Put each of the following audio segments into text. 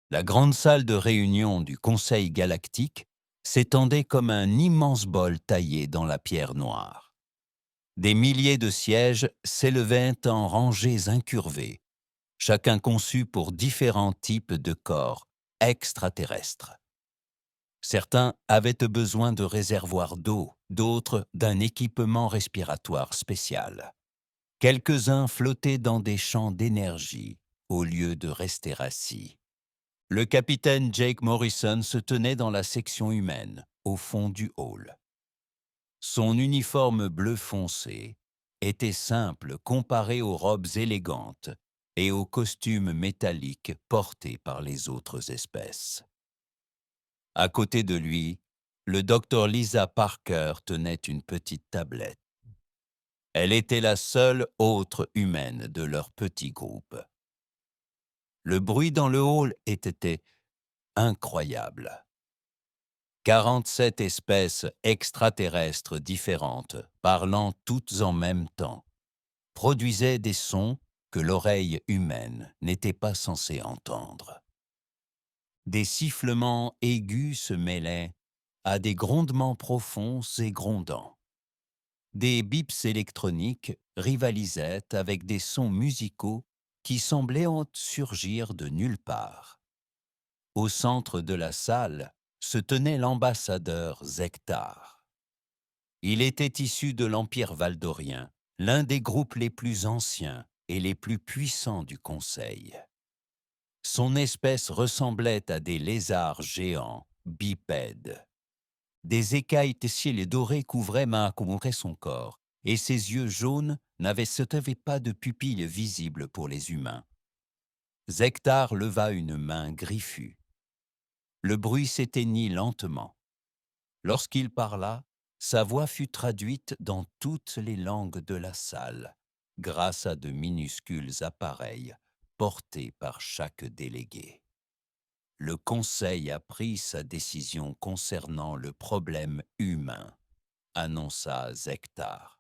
La grande salle de réunion du Conseil galactique s'étendait comme un immense bol taillé dans la pierre noire. Des milliers de sièges s'élevaient en rangées incurvées, chacun conçu pour différents types de corps extraterrestres. Certains avaient besoin de réservoirs d'eau, d'autres d'un équipement respiratoire spécial. Quelques-uns flottaient dans des champs d'énergie au lieu de rester assis. Le capitaine Jake Morrison se tenait dans la section humaine, au fond du hall. Son uniforme bleu foncé était simple comparé aux robes élégantes et aux costumes métalliques portés par les autres espèces. À côté de lui, le docteur Lisa Parker tenait une petite tablette. Elle était la seule autre humaine de leur petit groupe. Le bruit dans le hall était incroyable. 47 espèces extraterrestres différentes, parlant toutes en même temps, produisaient des sons que l'oreille humaine n'était pas censée entendre. Des sifflements aigus se mêlaient à des grondements profonds et grondants. Des bips électroniques rivalisaient avec des sons musicaux qui semblaient surgir de nulle part. Au centre de la salle se tenait l'ambassadeur Zektar. Il était issu de l'Empire valdorien, l'un des groupes les plus anciens et les plus puissants du Conseil. Son espèce ressemblait à des lézards géants, bipèdes. Des écailles tessées et dorées couvraient son corps, et ses yeux jaunes n'avaient pas de pupilles visibles pour les humains. Zektar leva une main griffue. Le bruit s'éteignit lentement. Lorsqu'il parla, sa voix fut traduite dans toutes les langues de la salle, grâce à de minuscules appareils portés par chaque délégué. Le Conseil a pris sa décision concernant le problème humain, annonça Zektar.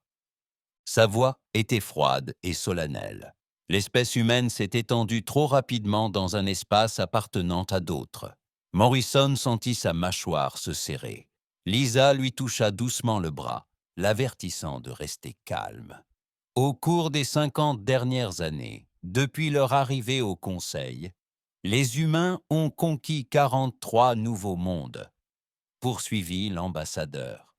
Sa voix était froide et solennelle. L'espèce humaine s'est étendue trop rapidement dans un espace appartenant à d'autres. Morrison sentit sa mâchoire se serrer. Lisa lui toucha doucement le bras, l'avertissant de rester calme. Au cours des 50 dernières années, depuis leur arrivée au Conseil, les humains ont conquis 43 nouveaux mondes, poursuivit l'ambassadeur.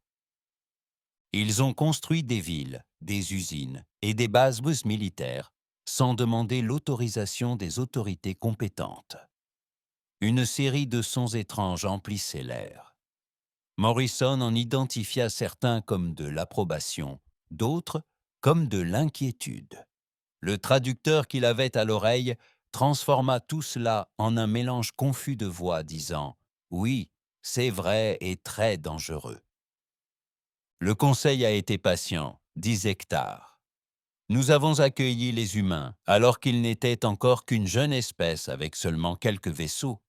Ils ont construit des villes, des usines et des bases militaires sans demander l'autorisation des autorités compétentes. Une série de sons étranges emplissait l'air. Morrison en identifia certains comme de l'approbation, d'autres comme de l'inquiétude. Le traducteur qu'il avait à l'oreille transforma tout cela en un mélange confus de voix disant « Oui, c'est vrai et très dangereux ». Le conseil a été patient, dit Zektar. Nous avons accueilli les humains alors qu'ils n'étaient encore qu'une jeune espèce avec seulement quelques vaisseaux.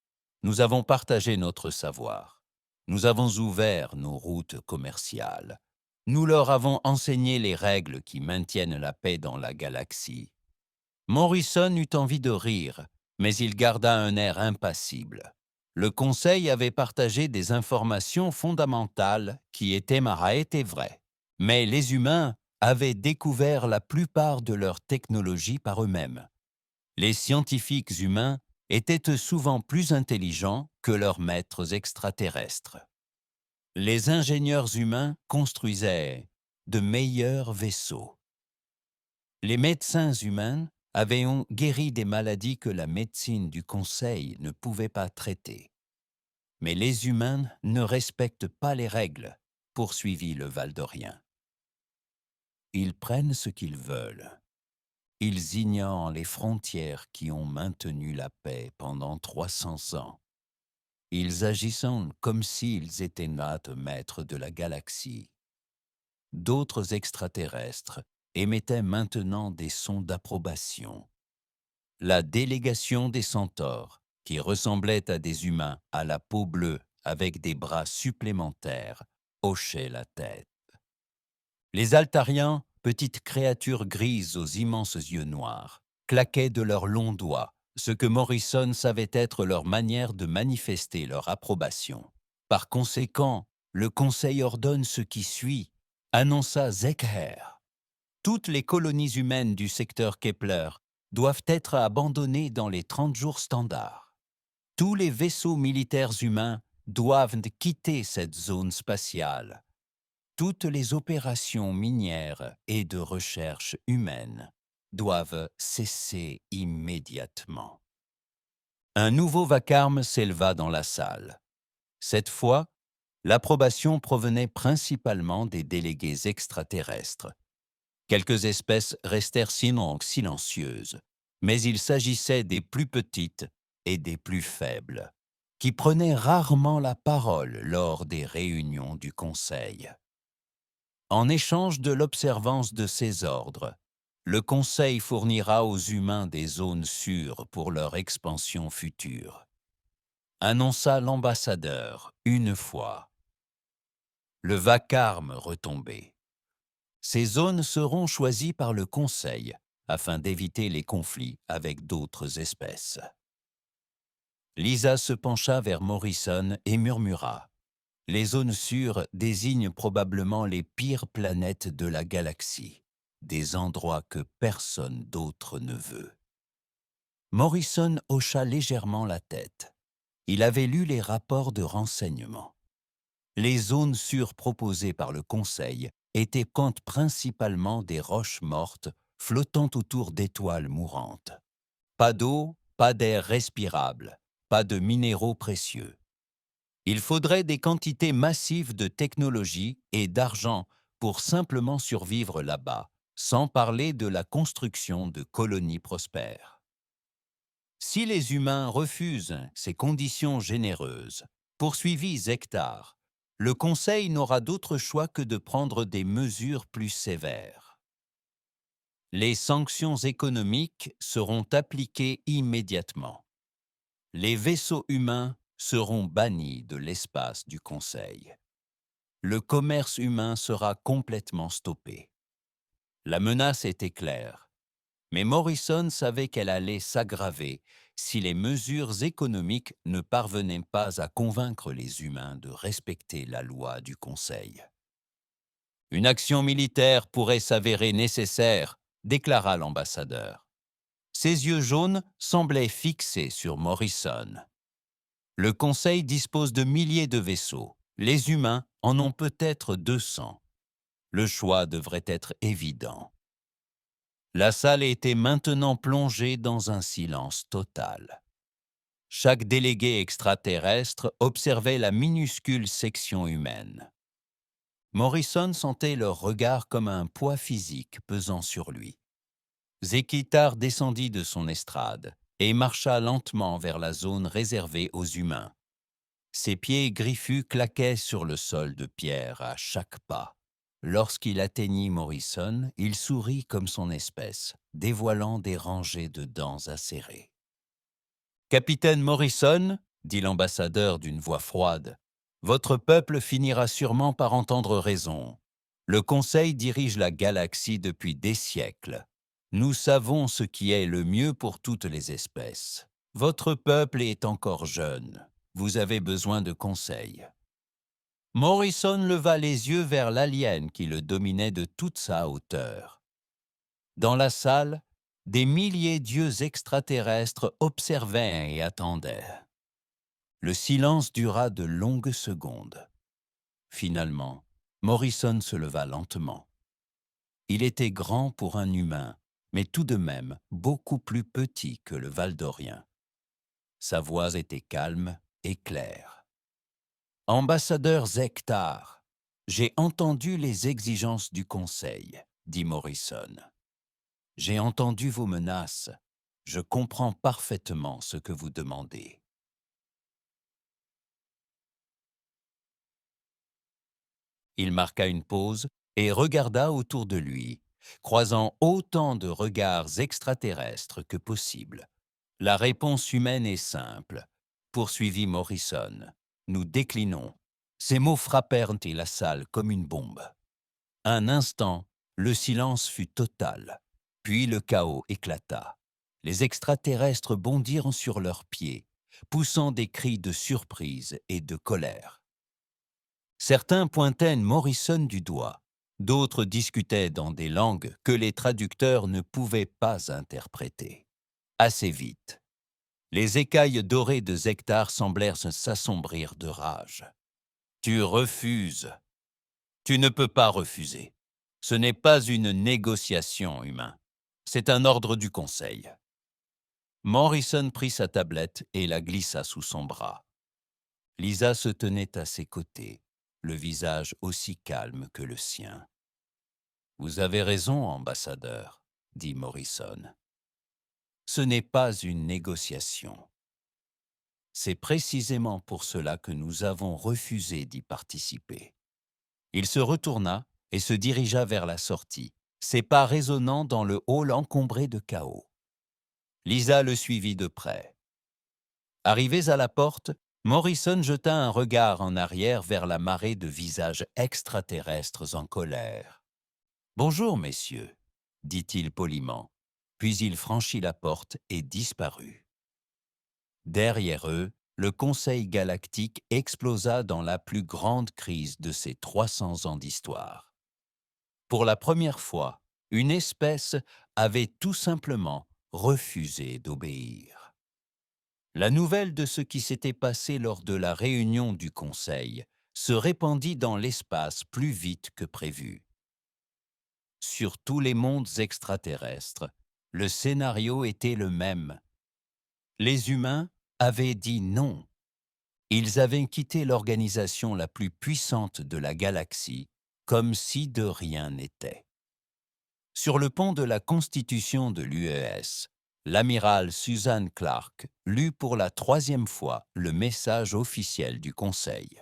Nous avons partagé notre savoir. Nous avons ouvert nos routes commerciales. Nous leur avons enseigné les règles qui maintiennent la paix dans la galaxie. Morrison eut envie de rire, mais il garda un air impassible. Le Conseil avait partagé des informations fondamentales qui étaient vraies, mais les humains avaient découvert la plupart de leurs technologies par eux-mêmes. Les scientifiques humains étaient souvent plus intelligents que leurs maîtres extraterrestres. Les ingénieurs humains construisaient de meilleurs vaisseaux. Les médecins humains avaient guéri des maladies que la médecine du Conseil ne pouvait pas traiter. Mais les humains ne respectent pas les règles, poursuivit le Valdorien. Ils prennent ce qu'ils veulent. Ils ignorent les frontières qui ont maintenu la paix pendant 300 ans. Ils agissent comme s'ils étaient maîtres de la galaxie. D'autres extraterrestres émettaient maintenant des sons d'approbation. La délégation des centaures, qui ressemblaient à des humains à la peau bleue avec des bras supplémentaires, hochait la tête. Les Altariens, petites créatures grises aux immenses yeux noirs, claquaient de leurs longs doigts, ce que Morrison savait être leur manière de manifester leur approbation. Par conséquent, le Conseil ordonne ce qui suit, annonça Zekher. Toutes les colonies humaines du secteur Kepler doivent être abandonnées dans les 30 jours standards. Tous les vaisseaux militaires humains doivent quitter cette zone spatiale. Toutes les opérations minières et de recherche humaine doivent cesser immédiatement. Un nouveau vacarme s'éleva dans la salle. Cette fois, l'approbation provenait principalement des délégués extraterrestres. Quelques espèces restèrent sinon silencieuses, mais il s'agissait des plus petites et des plus faibles, qui prenaient rarement la parole lors des réunions du Conseil. En échange de l'observance de ces ordres, le Conseil fournira aux humains des zones sûres pour leur expansion future, annonça l'ambassadeur une fois. Le vacarme retombait. Ces zones seront choisies par le Conseil afin d'éviter les conflits avec d'autres espèces. Lisa se pencha vers Morrison et murmura. Les zones sûres désignent probablement les pires planètes de la galaxie, des endroits que personne d'autre ne veut. Morrison hocha légèrement la tête. Il avait lu les rapports de renseignement. Les zones sûres proposées par le Conseil étaient principalement des roches mortes flottant autour d'étoiles mourantes. Pas d'eau, pas d'air respirable, pas de minéraux précieux. Il faudrait des quantités massives de technologie et d'argent pour simplement survivre là-bas, sans parler de la construction de colonies prospères. Si les humains refusent ces conditions généreuses, poursuivit Zektar, le Conseil n'aura d'autre choix que de prendre des mesures plus sévères. Les sanctions économiques seront appliquées immédiatement. Les vaisseaux humains seront bannis de l'espace du Conseil. Le commerce humain sera complètement stoppé. La menace était claire, mais Morrison savait qu'elle allait s'aggraver si les mesures économiques ne parvenaient pas à convaincre les humains de respecter la loi du Conseil. Une action militaire pourrait s'avérer nécessaire, déclara l'ambassadeur. Ses yeux jaunes semblaient fixés sur Morrison. Le Conseil dispose de milliers de vaisseaux. Les humains en ont peut-être 200. Le choix devrait être évident. La salle était maintenant plongée dans un silence total. Chaque délégué extraterrestre observait la minuscule section humaine. Morrison sentait leur regard comme un poids physique pesant sur lui. Zekitar descendit de son estrade et marcha lentement vers la zone réservée aux humains. Ses pieds griffus claquaient sur le sol de pierre à chaque pas. Lorsqu'il atteignit Morrison, il sourit comme son espèce, dévoilant des rangées de dents acérées. « Capitaine Morrison, dit l'ambassadeur d'une voix froide, votre peuple finira sûrement par entendre raison. Le Conseil dirige la galaxie depuis des siècles. Nous savons ce qui est le mieux pour toutes les espèces. Votre peuple est encore jeune. Vous avez besoin de conseils. » Morrison leva les yeux vers l'alien qui le dominait de toute sa hauteur. Dans la salle, des milliers d'yeux extraterrestres observaient et attendaient. Le silence dura de longues secondes. Finalement, Morrison se leva lentement. Il était grand pour un humain, mais tout de même beaucoup plus petit que le Valdorien. Sa voix était calme et claire. « Ambassadeur Zektar, j'ai entendu les exigences du Conseil, dit Morrison. J'ai entendu vos menaces. Je comprends parfaitement ce que vous demandez. » Il marqua une pause et regarda autour de lui, croisant autant de regards extraterrestres que possible. « La réponse humaine est simple, poursuivit Morrison. Nous déclinons. » Ces mots frappèrent la salle comme une bombe. Un instant, le silence fut total, puis le chaos éclata. Les extraterrestres bondirent sur leurs pieds, poussant des cris de surprise et de colère. Certains pointaient Morrison du doigt, d'autres discutaient dans des langues que les traducteurs ne pouvaient pas interpréter. Assez vite, les écailles dorées de Zektar semblèrent s'assombrir de rage. « Tu refuses. Tu ne peux pas refuser. Ce n'est pas une négociation, humain. C'est un ordre du Conseil. » Morrison prit sa tablette et la glissa sous son bras. Lisa se tenait à ses côtés, le visage aussi calme que le sien. « Vous avez raison, ambassadeur, » dit Morrison. « Ce n'est pas une négociation. C'est précisément pour cela que nous avons refusé d'y participer. » Il se retourna et se dirigea vers la sortie, ses pas résonnant dans le hall encombré de chaos. Lisa le suivit de près. Arrivés à la porte, Morrison jeta un regard en arrière vers la marée de visages extraterrestres en colère. « Bonjour, messieurs, » dit-il poliment, puis il franchit la porte et disparut. Derrière eux, le Conseil galactique explosa dans la plus grande crise de ses 300 ans d'histoire. Pour la première fois, une espèce avait tout simplement refusé d'obéir. La nouvelle de ce qui s'était passé lors de la réunion du Conseil se répandit dans l'espace plus vite que prévu. Sur tous les mondes extraterrestres, le scénario était le même. Les humains avaient dit non. Ils avaient quitté l'organisation la plus puissante de la galaxie, comme si de rien n'était. Sur le pont de la Constitution de l'UES, l'amiral Susan Clark lut pour la 3e fois le message officiel du Conseil.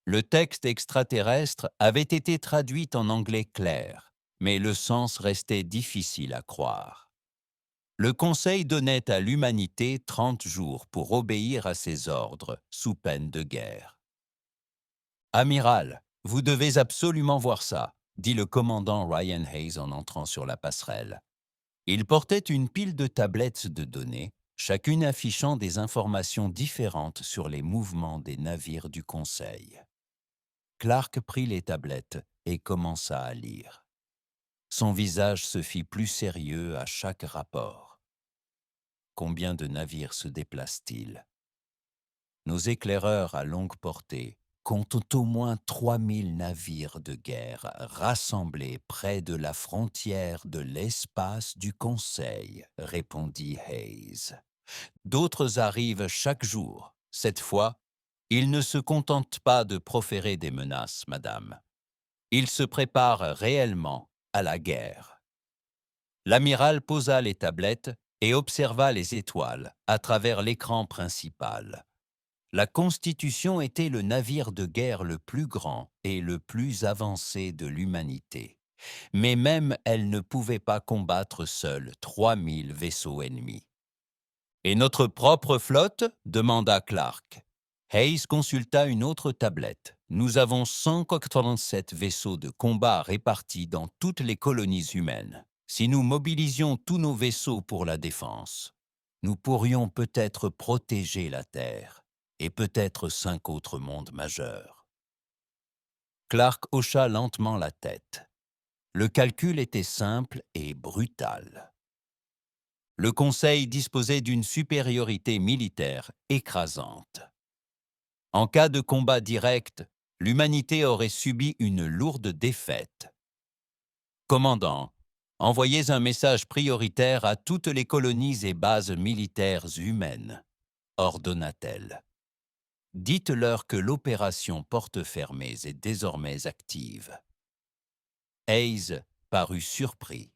Le texte extraterrestre avait été traduit en anglais clair, mais le sens restait difficile à croire. Le Conseil donnait à l'humanité 30 jours pour obéir à ses ordres, sous peine de guerre. « Amiral, vous devez absolument voir ça », dit le commandant Ryan Hayes en entrant sur la passerelle. Il portait une pile de tablettes de données, chacune affichant des informations différentes sur les mouvements des navires du Conseil. Clark prit les tablettes et commença à lire. Son visage se fit plus sérieux à chaque rapport. Combien de navires se déplacent-ils? Nos éclaireurs à longue portée comptent au moins 3000 navires de guerre rassemblés près de la frontière de l'espace du Conseil, répondit Hayes. D'autres arrivent chaque jour. Cette fois, ils ne se contentent pas de proférer des menaces, madame. Ils se préparent réellement à la guerre. L'amiral posa les tablettes et observa les étoiles à travers l'écran principal. La Constitution était le navire de guerre le plus grand et le plus avancé de l'humanité. Mais même elle ne pouvait pas combattre seule 3000 vaisseaux ennemis. « Et notre propre flotte ?» demanda Clark. Hayes consulta une autre tablette. « Nous avons 187 vaisseaux de combat répartis dans toutes les colonies humaines. Si nous mobilisions tous nos vaisseaux pour la défense, nous pourrions peut-être protéger la Terre et peut-être 5 autres mondes majeurs. » Clark hocha lentement la tête. Le calcul était simple et brutal. Le Conseil disposait d'une supériorité militaire écrasante. En cas de combat direct, l'humanité aurait subi une lourde défaite. « Commandant, envoyez un message prioritaire à toutes les colonies et bases militaires humaines, » ordonna-t-elle. « Dites-leur que l'opération Portes fermées est désormais active. » Hayes parut surpris.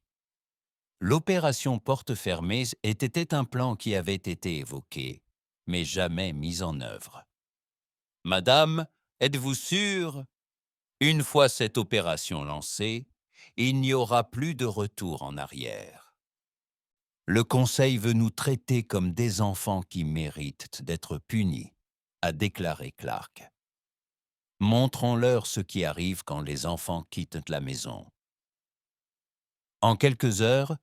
L'opération Portes fermées était un plan qui avait été évoqué, mais jamais mis en œuvre. « Madame, êtes-vous sûre? Une fois cette opération lancée, il n'y aura plus de retour en arrière. Le Conseil veut nous traiter comme des enfants qui méritent d'être punis, » a déclaré Clark. « Montrons-leur ce qui arrive quand les enfants quittent la maison. » En quelques heures,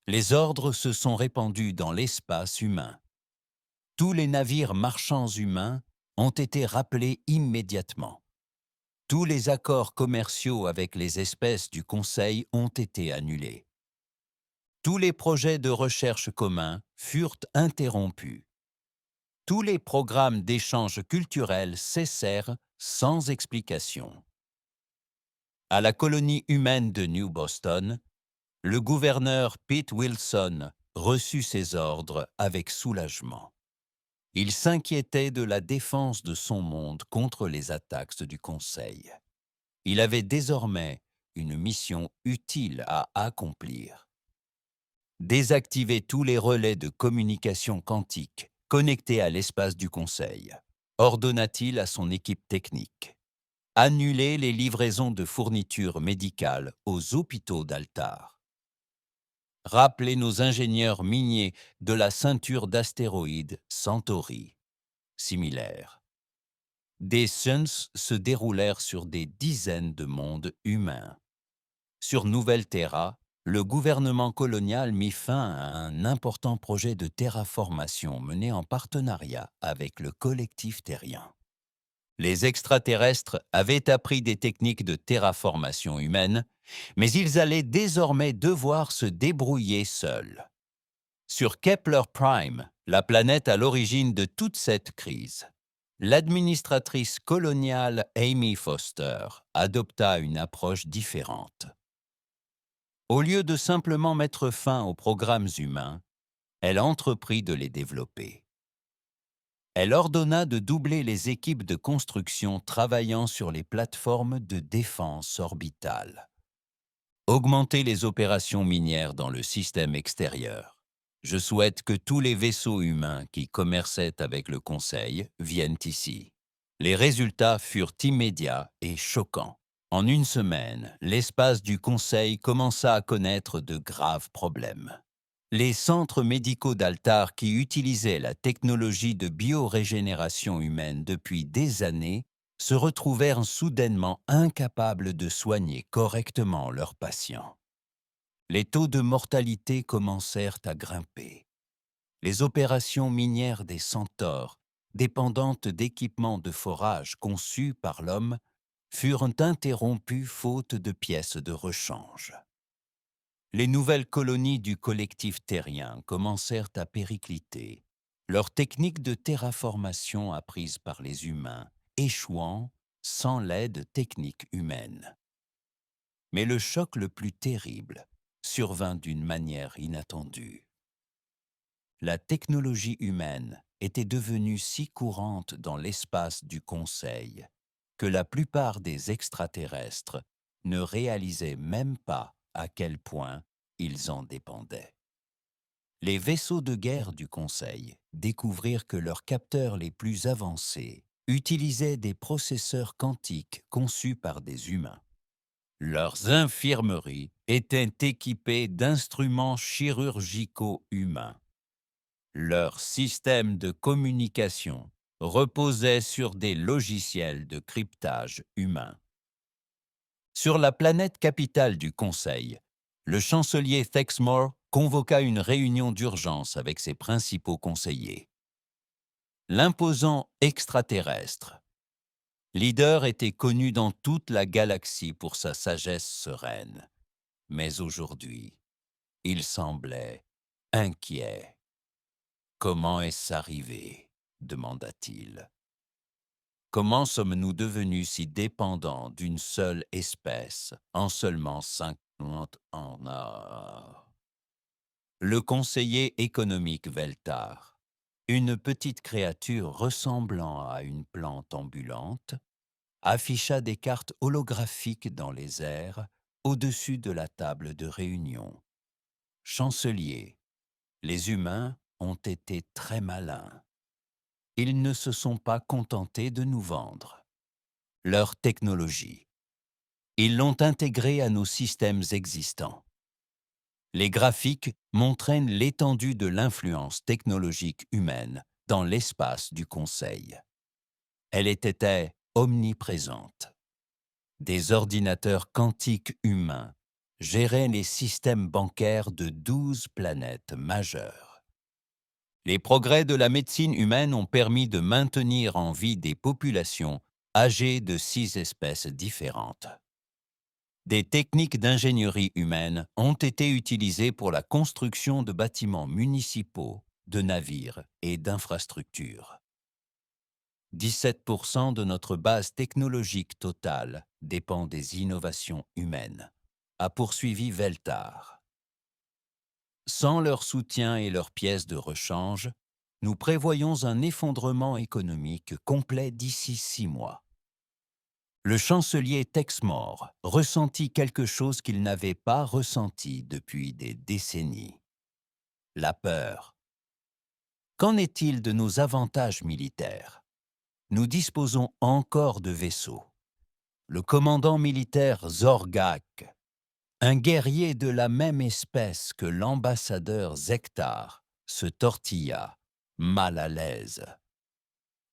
Les ordres se sont répandus dans l'espace humain. Tous les navires marchands humains ont été rappelés immédiatement. Tous les accords commerciaux avec les espèces du Conseil ont été annulés. Tous les projets de recherche communs furent interrompus. Tous les programmes d'échange culturel cessèrent sans explication. À la colonie humaine de New Boston, le gouverneur Pete Wilson reçut ses ordres avec soulagement. Il s'inquiétait de la défense de son monde contre les attaques du Conseil. Il avait désormais une mission utile à accomplir. Désactiver tous les relais de communication quantique connectés à l'espace du Conseil, ordonna-t-il à son équipe technique. Annuler les livraisons de fournitures médicales aux hôpitaux d'Altar. Rappeler nos ingénieurs miniers de la ceinture d'astéroïdes Centauri. Similaire. Des suns se déroulèrent sur des dizaines de mondes humains. Sur Nouvelle Terra, le gouvernement colonial mit fin à un important projet de terraformation mené en partenariat avec le collectif terrien. Les extraterrestres avaient appris des techniques de terraformation humaine, mais ils allaient désormais devoir se débrouiller seuls. Sur Kepler Prime, la planète à l'origine de toute cette crise, l'administratrice coloniale Amy Foster adopta une approche différente. Au lieu de simplement mettre fin aux programmes humains, elle entreprit de les développer. Elle ordonna de doubler les équipes de construction travaillant sur les plateformes de défense orbitale. Augmenter les opérations minières dans le système extérieur. Je souhaite que tous les vaisseaux humains qui commerçaient avec le Conseil viennent ici. Les résultats furent immédiats et choquants. En une semaine, l'espace du Conseil commença à connaître de graves problèmes. Les centres médicaux d'Altar qui utilisaient la technologie de biorégénération humaine depuis des années se retrouvèrent soudainement incapables de soigner correctement leurs patients. Les taux de mortalité commencèrent à grimper. Les opérations minières des centaures, dépendantes d'équipements de forage conçus par l'homme, furent interrompues faute de pièces de rechange. Les nouvelles colonies du collectif terrien commencèrent à péricliter, leurs techniques de terraformation apprises par les humains échouant sans l'aide technique humaine. Mais le choc le plus terrible survint d'une manière inattendue. La technologie humaine était devenue si courante dans l'espace du Conseil que la plupart des extraterrestres ne réalisaient même pas à quel point ils en dépendaient. Les vaisseaux de guerre du Conseil découvrirent que leurs capteurs les plus avancés utilisaient des processeurs quantiques conçus par des humains. Leurs infirmeries étaient équipées d'instruments chirurgicaux humains. Leur système de communication reposait sur des logiciels de cryptage humain. Sur la planète capitale du Conseil, le chancelier Thexmore convoqua une réunion d'urgence avec ses principaux conseillers. L'imposant extraterrestre, leader était connu dans toute la galaxie pour sa sagesse sereine. Mais aujourd'hui, il semblait inquiet. « Comment est-ce arrivé ?» demanda-t-il. « Comment sommes-nous devenus si dépendants d'une seule espèce en seulement 50 ans ?» Le conseiller économique Veltar, une petite créature ressemblant à une plante ambulante, afficha des cartes holographiques dans les airs au-dessus de la table de réunion. « Chancelier, les humains ont été très malins. Ils ne se sont pas contentés de nous vendre leur technologie. Ils l'ont intégrée à nos systèmes existants. Les graphiques montraient l'étendue de l'influence technologique humaine dans l'espace du Conseil. Elle était omniprésente. Des ordinateurs quantiques humains gérait les systèmes bancaires de 12 planètes majeures. Les progrès de la médecine humaine ont permis de maintenir en vie des populations âgées de 6 espèces différentes. Des techniques d'ingénierie humaine ont été utilisées pour la construction de bâtiments municipaux, de navires et d'infrastructures. 17% de notre base technologique totale dépend des innovations humaines, a poursuivi Veltar. Sans leur soutien et leurs pièces de rechange, nous prévoyons un effondrement économique complet d'ici 6 mois. Le chancelier Texmore ressentit quelque chose qu'il n'avait pas ressenti depuis des décennies. La peur. Qu'en est-il de nos avantages militaires? Nous disposons encore de vaisseaux. Le commandant militaire Zorgak, un guerrier de la même espèce que l'ambassadeur Zektar, se tortilla, mal à l'aise.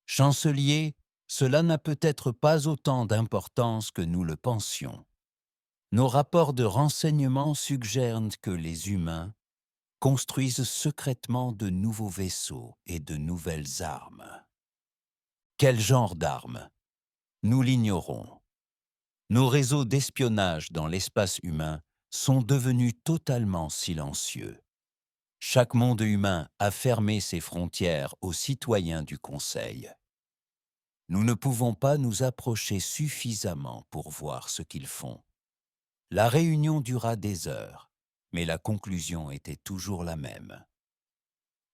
Chancelier, cela n'a peut-être pas autant d'importance que nous le pensions. Nos rapports de renseignement suggèrent que les humains construisent secrètement de nouveaux vaisseaux et de nouvelles armes. Quel genre d'armes? Nous l'ignorons. Nos réseaux d'espionnage dans l'espace humain sont devenus totalement silencieux. Chaque monde humain a fermé ses frontières aux citoyens du Conseil. Nous ne pouvons pas nous approcher suffisamment pour voir ce qu'ils font. La réunion dura des heures, mais la conclusion était toujours la même.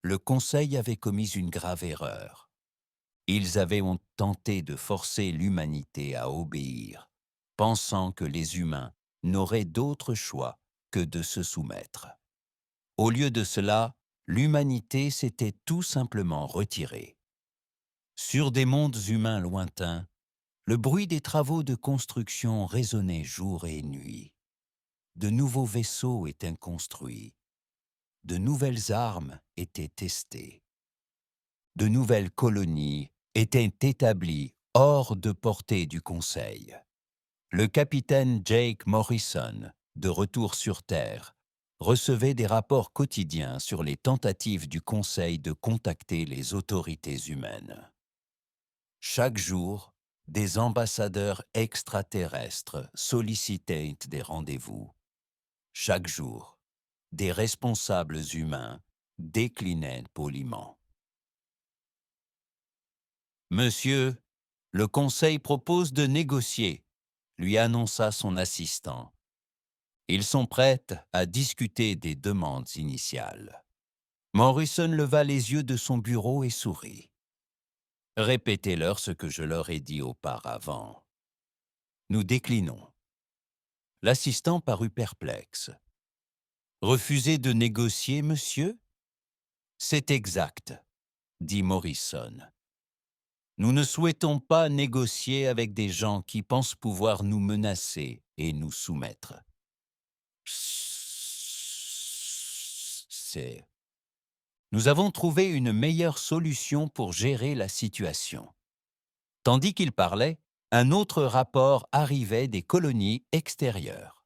Le Conseil avait commis une grave erreur. Ils avaient tenté de forcer l'humanité à obéir, pensant que les humains n'auraient d'autre choix que de se soumettre. Au lieu de cela, l'humanité s'était tout simplement retirée. Sur des mondes humains lointains, le bruit des travaux de construction résonnait jour et nuit. De nouveaux vaisseaux étaient construits. De nouvelles armes étaient testées. De nouvelles colonies étaient établies hors de portée du Conseil. Le capitaine Jake Morrison, de retour sur Terre, recevait des rapports quotidiens sur les tentatives du Conseil de contacter les autorités humaines. Chaque jour, des ambassadeurs extraterrestres sollicitaient des rendez-vous. Chaque jour, des responsables humains déclinaient poliment. Monsieur, le Conseil propose de négocier, lui annonça son assistant. Ils sont prêts à discuter des demandes initiales. Morrison leva les yeux de son bureau et sourit. Répétez-leur ce que je leur ai dit auparavant. Nous déclinons. L'assistant parut perplexe. Refusez de négocier, monsieur? C'est exact, dit Morrison. Nous ne souhaitons pas négocier avec des gens qui pensent pouvoir nous menacer et nous soumettre. Nous avons trouvé une meilleure solution pour gérer la situation. Tandis qu'il parlait, un autre rapport arrivait des colonies extérieures.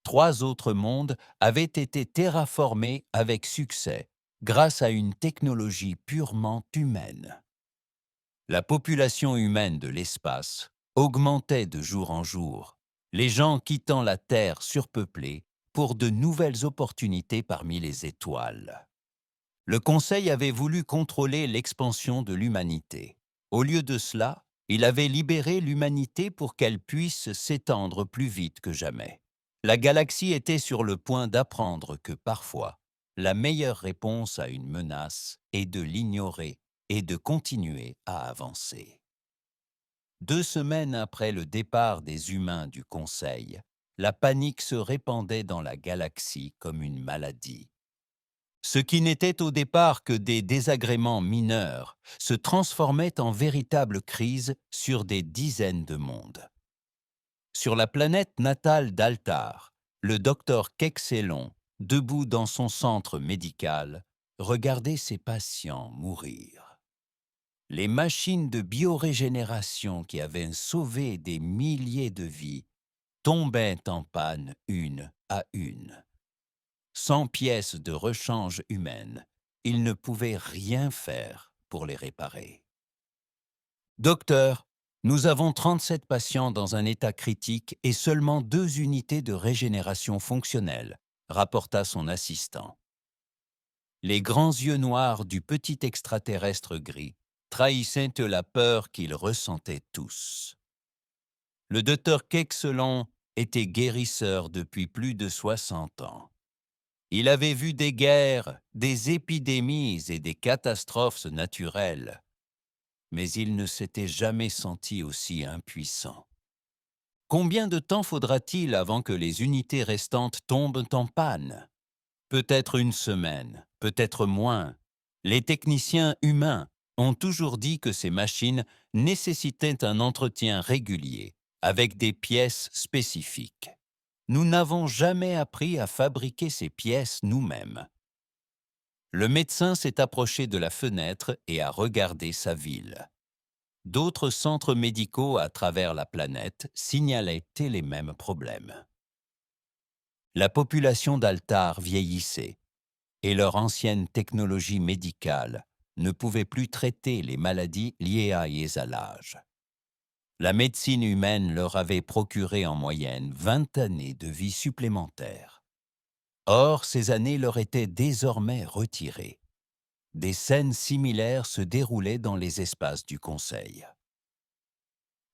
3 autres mondes avaient été terraformés avec succès grâce à une technologie purement humaine. La population humaine de l'espace augmentait de jour en jour, les gens quittant la Terre surpeuplée pour de nouvelles opportunités parmi les étoiles. Le Conseil avait voulu contrôler l'expansion de l'humanité. Au lieu de cela, il avait libéré l'humanité pour qu'elle puisse s'étendre plus vite que jamais. La galaxie était sur le point d'apprendre que parfois, la meilleure réponse à une menace est de l'ignorer et de continuer à avancer. 2 semaines après le départ des humains du Conseil, la panique se répandait dans la galaxie comme une maladie. Ce qui n'était au départ que des désagréments mineurs se transformait en véritable crise sur des dizaines de mondes. Sur la planète natale d'Altar, le docteur Kexelon, debout dans son centre médical, regardait ses patients mourir. Les machines de biorégénération qui avaient sauvé des milliers de vies tombaient en panne une à une. Sans pièces de rechange humaines, ils ne pouvaient rien faire pour les réparer. Docteur, nous avons 37 patients dans un état critique et seulement 2 unités de régénération fonctionnelle, rapporta son assistant. Les grands yeux noirs du petit extraterrestre gris trahissaient la peur qu'ils ressentaient tous. Le docteur Kexelon était guérisseur depuis plus de 60 ans. Il avait vu des guerres, des épidémies et des catastrophes naturelles, mais il ne s'était jamais senti aussi impuissant. Combien de temps faudra-t-il avant que les unités restantes tombent en panne? Peut-être une semaine, peut-être moins. Les techniciens humains ont toujours dit que ces machines nécessitaient un entretien régulier, avec des pièces spécifiques. Nous n'avons jamais appris à fabriquer ces pièces nous-mêmes. Le médecin s'est approché de la fenêtre et a regardé sa ville. D'autres centres médicaux à travers la planète signalaient les mêmes problèmes. La population d'Altar vieillissait et leur ancienne technologie médicale ne pouvait plus traiter les maladies liées à l'âge. La médecine humaine leur avait procuré en moyenne 20 années de vie supplémentaires. Or, ces années leur étaient désormais retirées. Des scènes similaires se déroulaient dans les espaces du Conseil.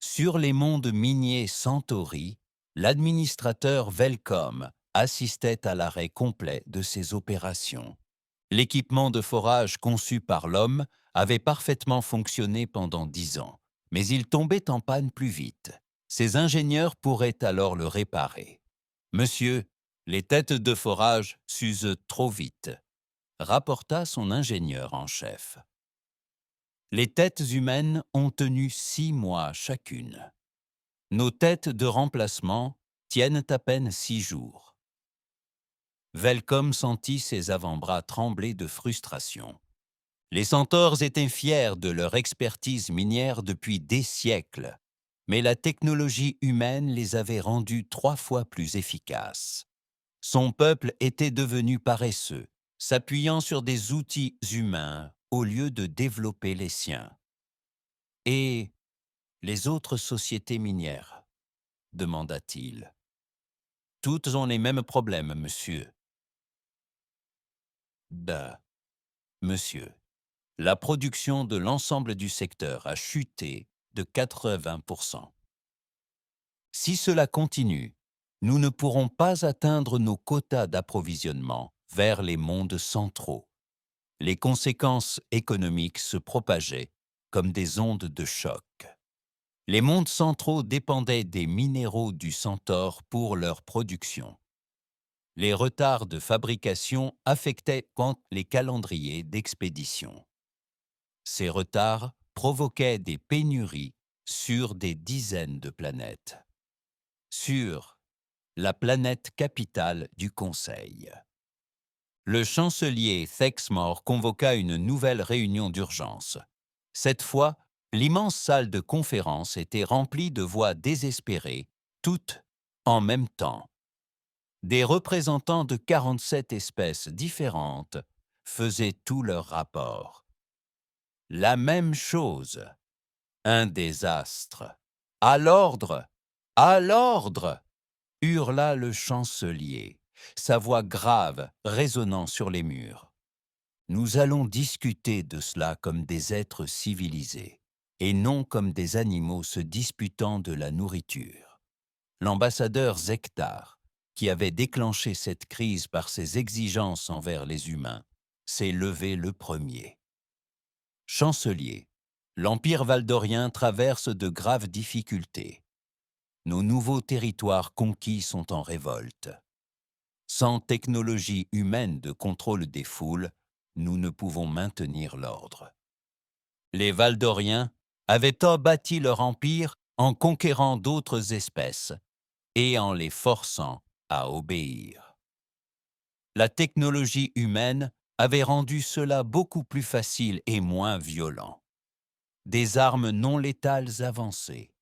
Sur les mondes miniers Centauri, l'administrateur Velcom assistait à l'arrêt complet de ces opérations. L'équipement de forage conçu par l'homme avait parfaitement fonctionné pendant 10 ans, mais il tombait en panne plus vite. Ses ingénieurs pourraient alors le réparer. « Monsieur, les têtes de forage s'usent trop vite », rapporta son ingénieur en chef. Les têtes humaines ont tenu 6 mois chacune. Nos têtes de remplacement tiennent à peine 6 jours. Velcom sentit ses avant-bras trembler de frustration. Les centaures étaient fiers de leur expertise minière depuis des siècles, mais la technologie humaine les avait rendus 3 fois plus efficaces. Son peuple était devenu paresseux, s'appuyant sur des outils humains au lieu de développer les siens. « Et les autres sociétés minières ?» demanda-t-il. « Toutes ont les mêmes problèmes, monsieur. » Monsieur, la production de l'ensemble du secteur a chuté de 80%. Si cela continue, nous ne pourrons pas atteindre nos quotas d'approvisionnement vers les mondes centraux. Les conséquences économiques se propageaient comme des ondes de choc. Les mondes centraux dépendaient des minéraux du Centaure pour leur production. Les retards de fabrication affectaient les calendriers d'expédition. Ces retards provoquaient des pénuries sur des dizaines de planètes. Sur la planète capitale du Conseil. Le chancelier Thexmore convoqua une nouvelle réunion d'urgence. Cette fois, l'immense salle de conférence était remplie de voix désespérées, toutes en même temps. Des représentants de 47 espèces différentes faisaient tout leur rapport. La même chose. Un désastre. « À l'ordre! À l'ordre !» hurla le chancelier, sa voix grave résonnant sur les murs. « Nous allons discuter de cela comme des êtres civilisés, et non comme des animaux se disputant de la nourriture. » L'ambassadeur Zektar, qui avait déclenché cette crise par ses exigences envers les humains, s'est levé le premier. « Chancelier, l'Empire valdorien traverse de graves difficultés. Nos nouveaux territoires conquis sont en révolte. Sans technologie humaine de contrôle des foules, nous ne pouvons maintenir l'ordre. Les Valdoriens avaient bâti leur empire en conquérant d'autres espèces et en les forçant à obéir. La technologie humaine avait rendu cela beaucoup plus facile et moins violent. Des armes non létales avançaient.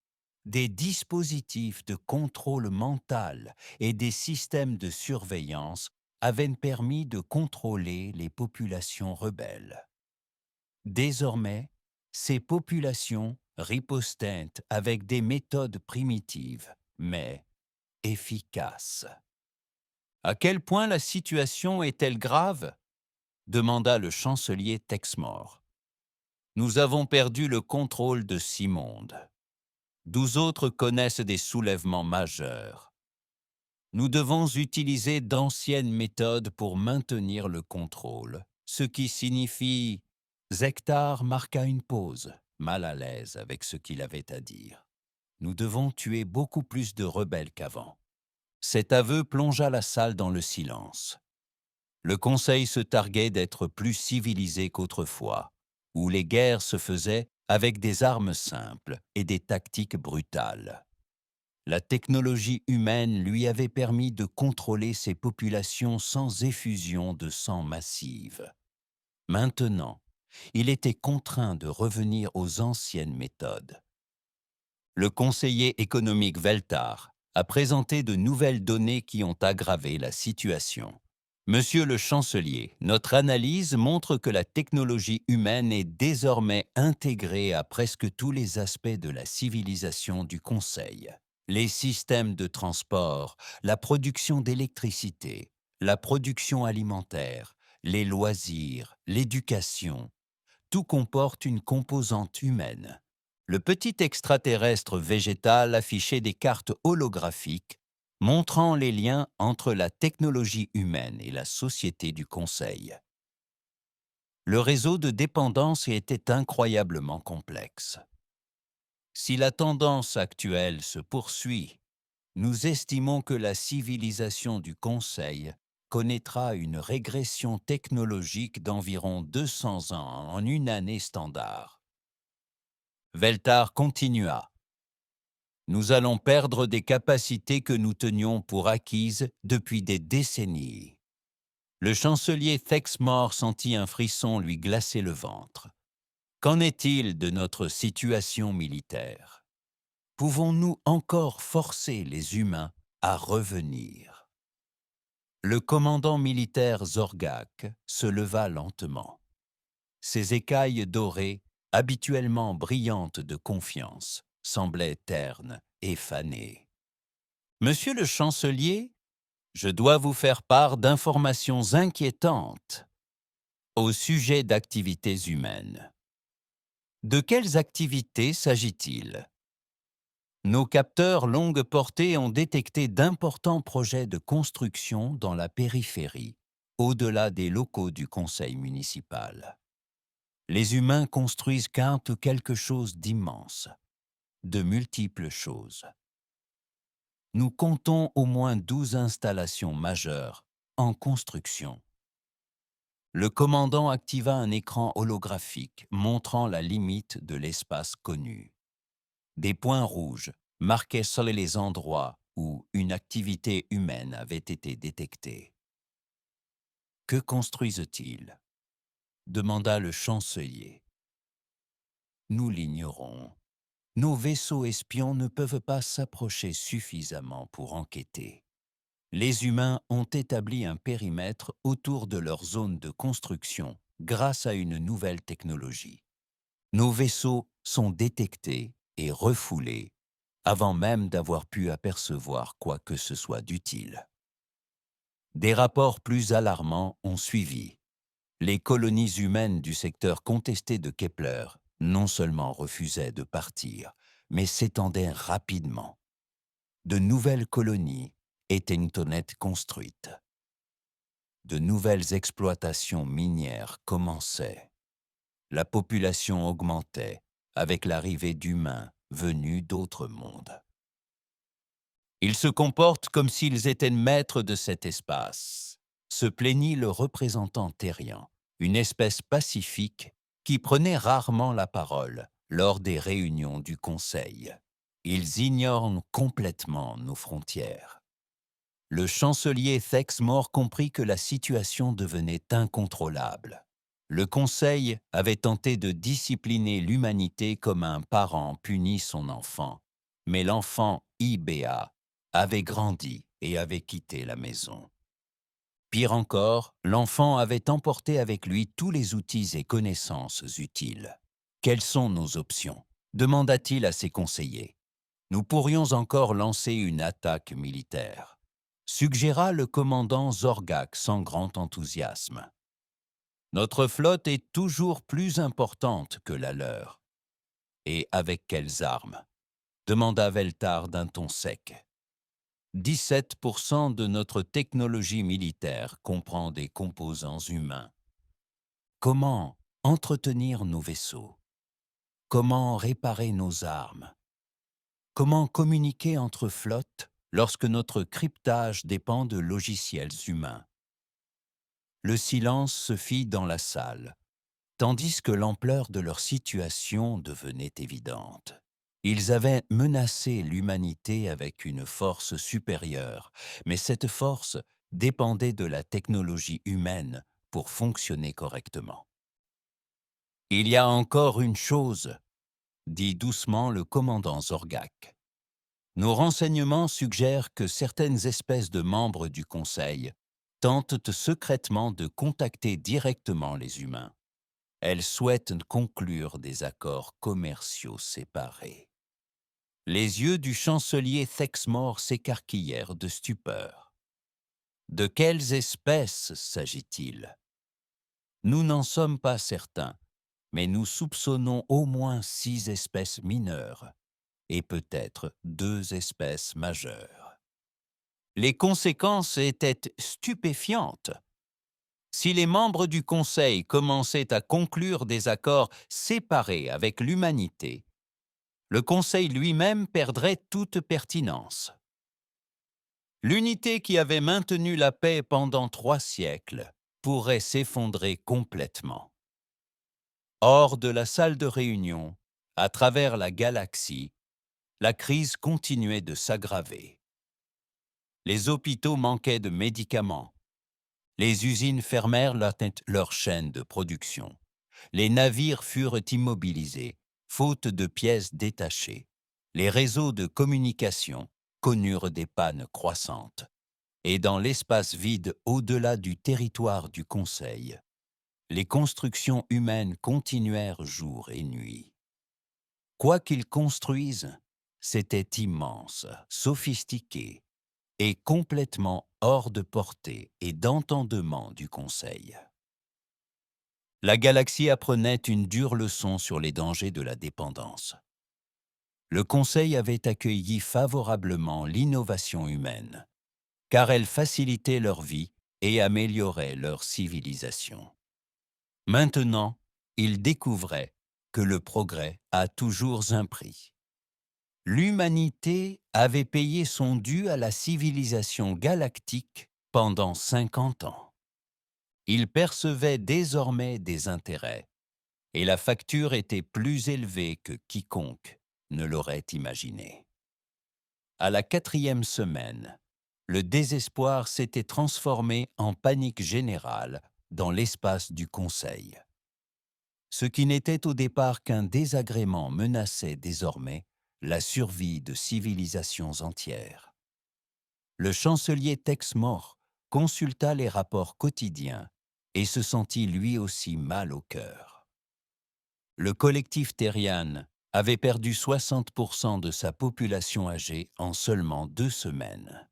des dispositifs de contrôle mental et des systèmes de surveillance avaient permis de contrôler les populations rebelles. Désormais, ces populations ripostaient avec des méthodes primitives, mais efficaces. À quel point la situation est-elle grave? Demanda le chancelier Texmore. Nous avons perdu le contrôle de 6 mondes. 12 autres connaissent des soulèvements majeurs. Nous devons utiliser d'anciennes méthodes pour maintenir le contrôle, ce qui signifie... Zektar marqua une pause, mal à l'aise avec ce qu'il avait à dire. Nous devons tuer beaucoup plus de rebelles qu'avant. Cet aveu plongea la salle dans le silence. Le Conseil se targuait d'être plus civilisé qu'autrefois, où les guerres se faisaient avec des armes simples et des tactiques brutales. La technologie humaine lui avait permis de contrôler ses populations sans effusion de sang massive. Maintenant, il était contraint de revenir aux anciennes méthodes. Le conseiller économique Veltar a présenté de nouvelles données qui ont aggravé la situation. Monsieur le chancelier, notre analyse montre que la technologie humaine est désormais intégrée à presque tous les aspects de la civilisation du Conseil. Les systèmes de transport, la production d'électricité, la production alimentaire, les loisirs, l'éducation, tout comporte une composante humaine. Le petit extraterrestre végétal affichait des cartes holographiques montrant les liens entre la technologie humaine et la société du Conseil. Le réseau de dépendance était incroyablement complexe. Si la tendance actuelle se poursuit, nous estimons que la civilisation du Conseil connaîtra une régression technologique d'environ 200 ans en une année standard. Veltar continua. Nous allons perdre des capacités que nous tenions pour acquises depuis des décennies. Le chancelier Texmore sentit un frisson lui glacer le ventre. Qu'en est-il de notre situation militaire? Pouvons-nous encore forcer les humains à revenir? Le commandant militaire Zorgak se leva lentement. Ses écailles dorées, habituellement brillantes de confiance, semblaient ternes et fanées. « Monsieur le chancelier, je dois vous faire part d'informations inquiétantes au sujet d'activités humaines. » De quelles activités s'agit-il? Nos capteurs longue portée ont détecté d'importants projets de construction dans la périphérie, au-delà des locaux du conseil municipal. Les humains construisent quelque chose d'immense, de multiples choses. Nous comptons au moins 12 installations majeures en construction. Le commandant activa un écran holographique montrant la limite de l'espace connu. Des points rouges marquaient seuls les endroits où une activité humaine avait été détectée. « Que construisent-ils » demanda le chancelier. « Nous l'ignorons. Nos vaisseaux espions ne peuvent pas s'approcher suffisamment pour enquêter. Les humains ont établi un périmètre autour de leur zone de construction grâce à une nouvelle technologie. Nos vaisseaux sont détectés et refoulés avant même d'avoir pu apercevoir quoi que ce soit d'utile. Des rapports plus alarmants ont suivi. Les colonies humaines du secteur contesté de Kepler non seulement refusaient de partir, mais s'étendaient rapidement. De nouvelles colonies étaient honnêtes construites. De nouvelles exploitations minières commençaient. La population augmentait avec l'arrivée d'humains venus d'autres mondes. Ils se comportent comme s'ils étaient maîtres de cet espace, se plaignit le représentant terrien, une espèce pacifique qui prenait rarement la parole lors des réunions du Conseil. Ils ignorent complètement nos frontières. Le chancelier Texmore comprit que la situation devenait incontrôlable. Le Conseil avait tenté de discipliner l'humanité comme un parent punit son enfant, mais l'enfant IBA avait grandi et avait quitté la maison. Pire encore, l'enfant avait emporté avec lui tous les outils et connaissances utiles. Quelles sont nos options? Demanda-t-il à ses conseillers. Nous pourrions encore lancer une attaque militaire, suggéra le commandant Zorgak sans grand enthousiasme. Notre flotte est toujours plus importante que la leur. Et avec quelles armes? Demanda Veltar d'un ton sec. 17% de notre technologie militaire comprend des composants humains. Comment entretenir nos vaisseaux? Comment réparer nos armes? Comment communiquer entre flottes lorsque notre cryptage dépend de logiciels humains? Le silence se fit dans la salle, tandis que l'ampleur de leur situation devenait évidente. Ils avaient menacé l'humanité avec une force supérieure, mais cette force dépendait de la technologie humaine pour fonctionner correctement. « Il y a encore une chose, » dit doucement le commandant Zorgak. « Nos renseignements suggèrent que certaines espèces de membres du Conseil tentent secrètement de contacter directement les humains. Elles souhaitent conclure des accords commerciaux séparés. » Les yeux du chancelier Thexmore s'écarquillèrent de stupeur. De quelles espèces s'agit-il? Nous n'en sommes pas certains, mais nous soupçonnons au moins 6 espèces mineures et peut-être 2 espèces majeures. Les conséquences étaient stupéfiantes. Si les membres du Conseil commençaient à conclure des accords séparés avec l'humanité, le Conseil lui-même perdrait toute pertinence. L'unité qui avait maintenu la paix pendant 3 siècles pourrait s'effondrer complètement. Hors de la salle de réunion, à travers la galaxie, la crise continuait de s'aggraver. Les hôpitaux manquaient de médicaments. Les usines fermèrent leur chaîne de production. Les navires furent immobilisés, faute de pièces détachées. Les réseaux de communication connurent des pannes croissantes. Et dans l'espace vide au-delà du territoire du Conseil, les constructions humaines continuèrent jour et nuit. Quoi qu'ils construisent, c'était immense, sophistiqué et complètement hors de portée et d'entendement du Conseil. La galaxie apprenait une dure leçon sur les dangers de la dépendance. Le Conseil avait accueilli favorablement l'innovation humaine, car elle facilitait leur vie et améliorait leur civilisation. Maintenant, ils découvraient que le progrès a toujours un prix. L'humanité avait payé son dû à la civilisation galactique pendant 50 ans. Ils percevaient désormais des intérêts, et la facture était plus élevée que quiconque ne l'aurait imaginé. À la 4e semaine, le désespoir s'était transformé en panique générale dans l'espace du Conseil. Ce qui n'était au départ qu'un désagrément menaçait désormais la survie de civilisations entières. Le chancelier Thexmore consulta les rapports quotidiens et se sentit lui aussi mal au cœur. Le collectif Terrian avait perdu 60% de sa population âgée en seulement 2 semaines.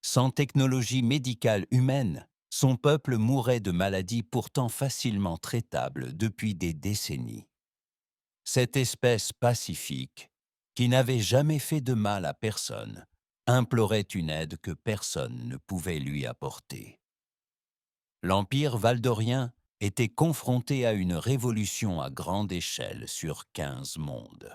Sans technologie médicale humaine, son peuple mourait de maladies pourtant facilement traitables depuis des décennies. Cette espèce pacifique, qui n'avait jamais fait de mal à personne, implorait une aide que personne ne pouvait lui apporter. L'Empire valdorien était confronté à une révolution à grande échelle sur 15 mondes.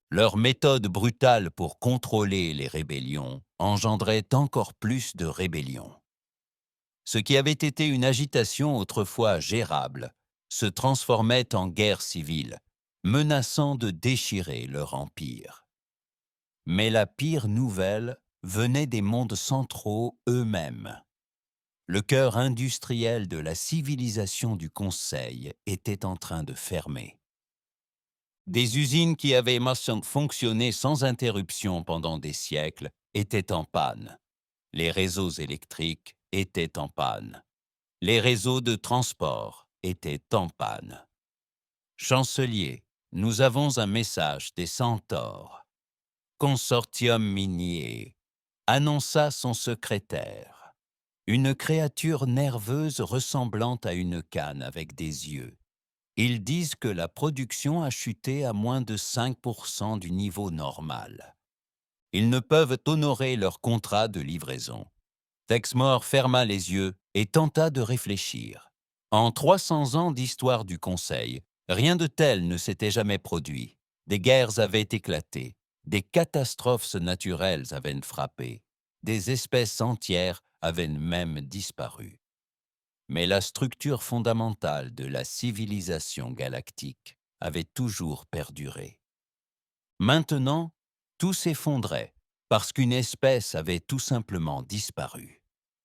Leur méthode brutale pour contrôler les rébellions engendrait encore plus de rébellions. Ce qui avait été une agitation autrefois gérable se transformait en guerre civile, menaçant de déchirer leur empire. Mais la pire nouvelle venait des mondes centraux eux-mêmes. Le cœur industriel de la civilisation du Conseil était en train de fermer. Des usines qui avaient fonctionné sans interruption pendant des siècles étaient en panne. Les réseaux électriques étaient en panne. Les réseaux de transport étaient en panne. Chancelier, nous avons un message des centaures. Consortium minier, annonça son secrétaire. Une créature nerveuse ressemblant à une canne avec des yeux. Ils disent que la production a chuté à moins de 5% du niveau normal. Ils ne peuvent honorer leur contrat de livraison. Texmore ferma les yeux et tenta de réfléchir. En 300 ans d'histoire du Conseil, rien de tel ne s'était jamais produit. Des guerres avaient éclaté, des catastrophes naturelles avaient frappé, des espèces entières avaient même disparu. Mais la structure fondamentale de la civilisation galactique avait toujours perduré. Maintenant, tout s'effondrait parce qu'une espèce avait tout simplement disparu.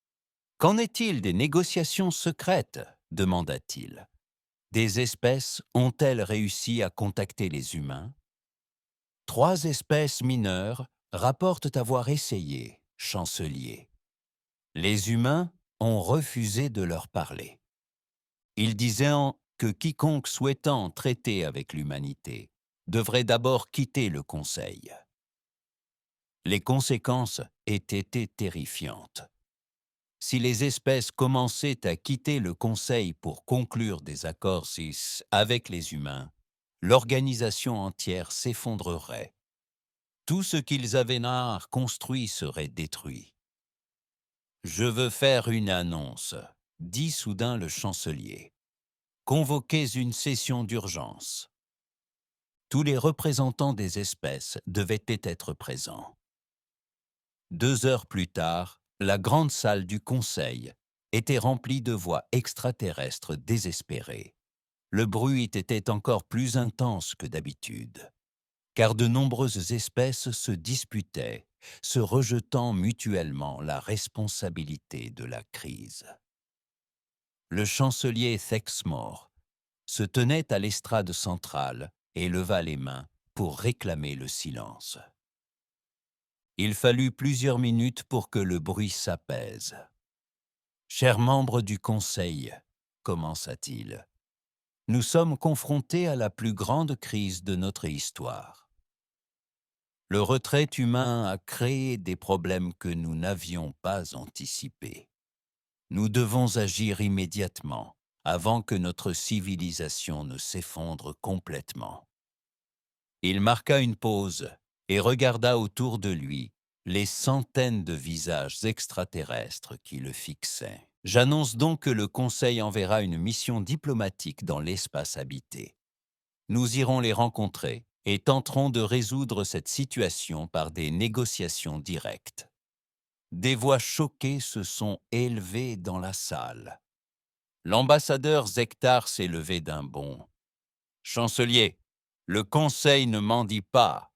« Qu'en est-il des négociations secrètes ?» demanda-t-il. « Des espèces ont-elles réussi à contacter les humains ?» 3 espèces mineures rapportent avoir essayé, chancelier. Les humains ont refusé de leur parler. Ils disaient que quiconque souhaitant traiter avec l'humanité devrait d'abord quitter le Conseil. Les conséquences étaient terrifiantes. Si les espèces commençaient à quitter le Conseil pour conclure des accords avec les humains, l'organisation entière s'effondrerait. Tout ce qu'ils avaient construit serait détruit. « Je veux faire une annonce », dit soudain le chancelier. « Convoquez une session d'urgence. » Tous les représentants des espèces devaient être présents. 2 heures plus tard, la grande salle du Conseil était remplie de voix extraterrestres désespérées. Le bruit était encore plus intense que d'habitude, car de nombreuses espèces se disputaient, se rejetant mutuellement la responsabilité de la crise. Le chancelier Texmore se tenait à l'estrade centrale et leva les mains pour réclamer le silence. Il fallut plusieurs minutes pour que le bruit s'apaise. « Chers membres du Conseil, » commença-t-il, « nous sommes confrontés à la plus grande crise de notre histoire. Le retrait humain a créé des problèmes que nous n'avions pas anticipés. Nous devons agir immédiatement, avant que notre civilisation ne s'effondre complètement. » Il marqua une pause et regarda autour de lui les centaines de visages extraterrestres qui le fixaient. « J'annonce donc que le Conseil enverra une mission diplomatique dans l'espace habité. Nous irons les rencontrer et tenterons de résoudre cette situation par des négociations directes. » Des voix choquées se sont élevées dans la salle. L'ambassadeur Zektar s'est levé d'un bond. « Chancelier, le Conseil ne mendie pas.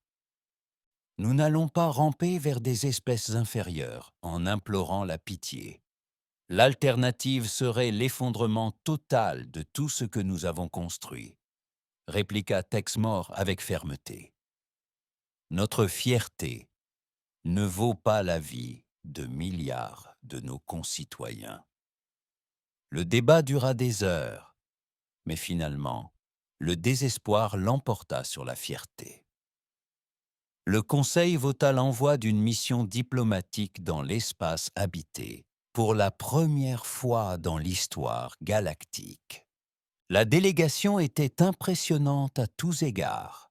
Nous n'allons pas ramper vers des espèces inférieures en implorant la pitié. L'alternative serait l'effondrement total de tout ce que nous avons construit, » répliqua Texmore avec fermeté. « Notre fierté ne vaut pas la vie de milliards de nos concitoyens. » Le débat dura des heures, mais finalement, le désespoir l'emporta sur la fierté. Le Conseil vota l'envoi d'une mission diplomatique dans l'espace habité, pour la première fois dans l'histoire galactique. La délégation était impressionnante à tous égards.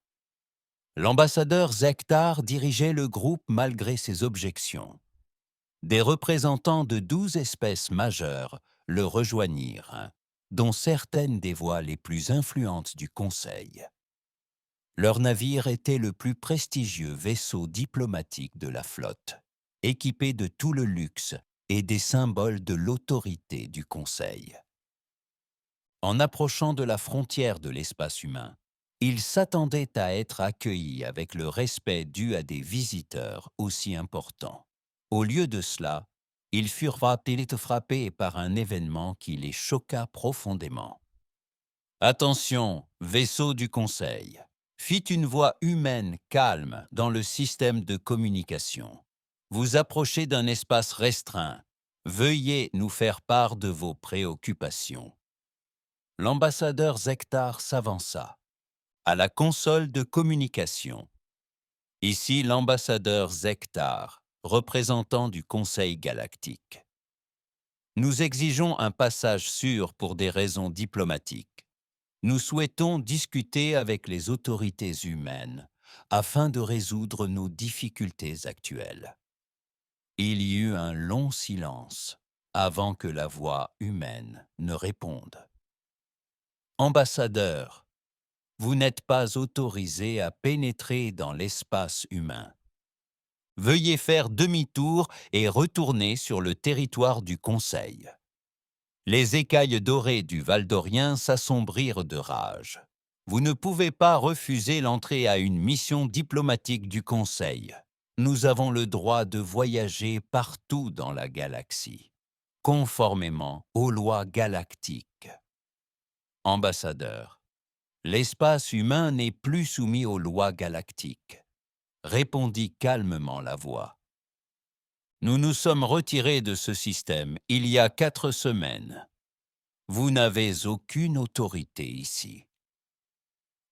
L'ambassadeur Zektar dirigeait le groupe malgré ses objections. Des représentants de 12 espèces majeures le rejoignirent, dont certaines des voix les plus influentes du Conseil. Leur navire était le plus prestigieux vaisseau diplomatique de la flotte, équipé de tout le luxe et des symboles de l'autorité du Conseil. En approchant de la frontière de l'espace humain, ils s'attendaient à être accueillis avec le respect dû à des visiteurs aussi importants. Au lieu de cela, ils furent frappés par un événement qui les choqua profondément. « Attention, vaisseau du Conseil, fit une voix humaine calme dans le système de communication. Vous approchez d'un espace restreint. Veuillez nous faire part de vos préoccupations. L'ambassadeur Zektar s'avança. À la console de communication. Ici l'ambassadeur Zektar, représentant du Conseil galactique. Nous exigeons un passage sûr pour des raisons diplomatiques. Nous souhaitons discuter avec les autorités humaines afin de résoudre nos difficultés actuelles. Il y eut un long silence avant que la voix humaine ne réponde. Ambassadeur, vous n'êtes pas autorisé à pénétrer dans l'espace humain. Veuillez faire demi-tour et retourner sur le territoire du Conseil. Les écailles dorées du Valdorien s'assombrirent de rage. Vous ne pouvez pas refuser l'entrée à une mission diplomatique du Conseil. Nous avons le droit de voyager partout dans la galaxie, conformément aux lois galactiques. Ambassadeur, l'espace humain n'est plus soumis aux lois galactiques, répondit calmement la voix. Nous nous sommes retirés de ce système il y a 4 semaines. Vous n'avez aucune autorité ici.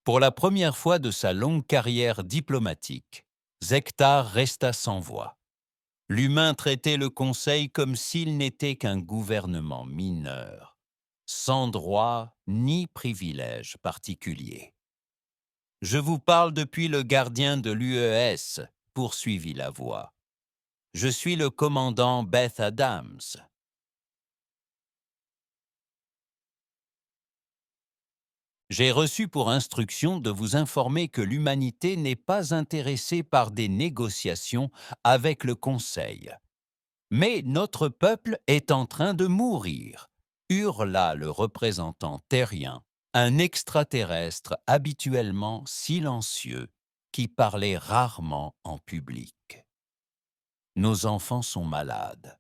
Pour la première fois de sa longue carrière diplomatique, Zektar resta sans voix. L'humain traitait le Conseil comme s'il n'était qu'un gouvernement mineur, sans droit ni privilège particulier. « Je vous parle depuis le gardien de l'UES, poursuivit la voix. Je suis le commandant Beth Adams. J'ai reçu pour instruction de vous informer que l'humanité n'est pas intéressée par des négociations avec le Conseil. Mais notre peuple est en train de mourir, hurla le représentant terrien, un extraterrestre habituellement silencieux qui parlait rarement en public. Nos enfants sont malades.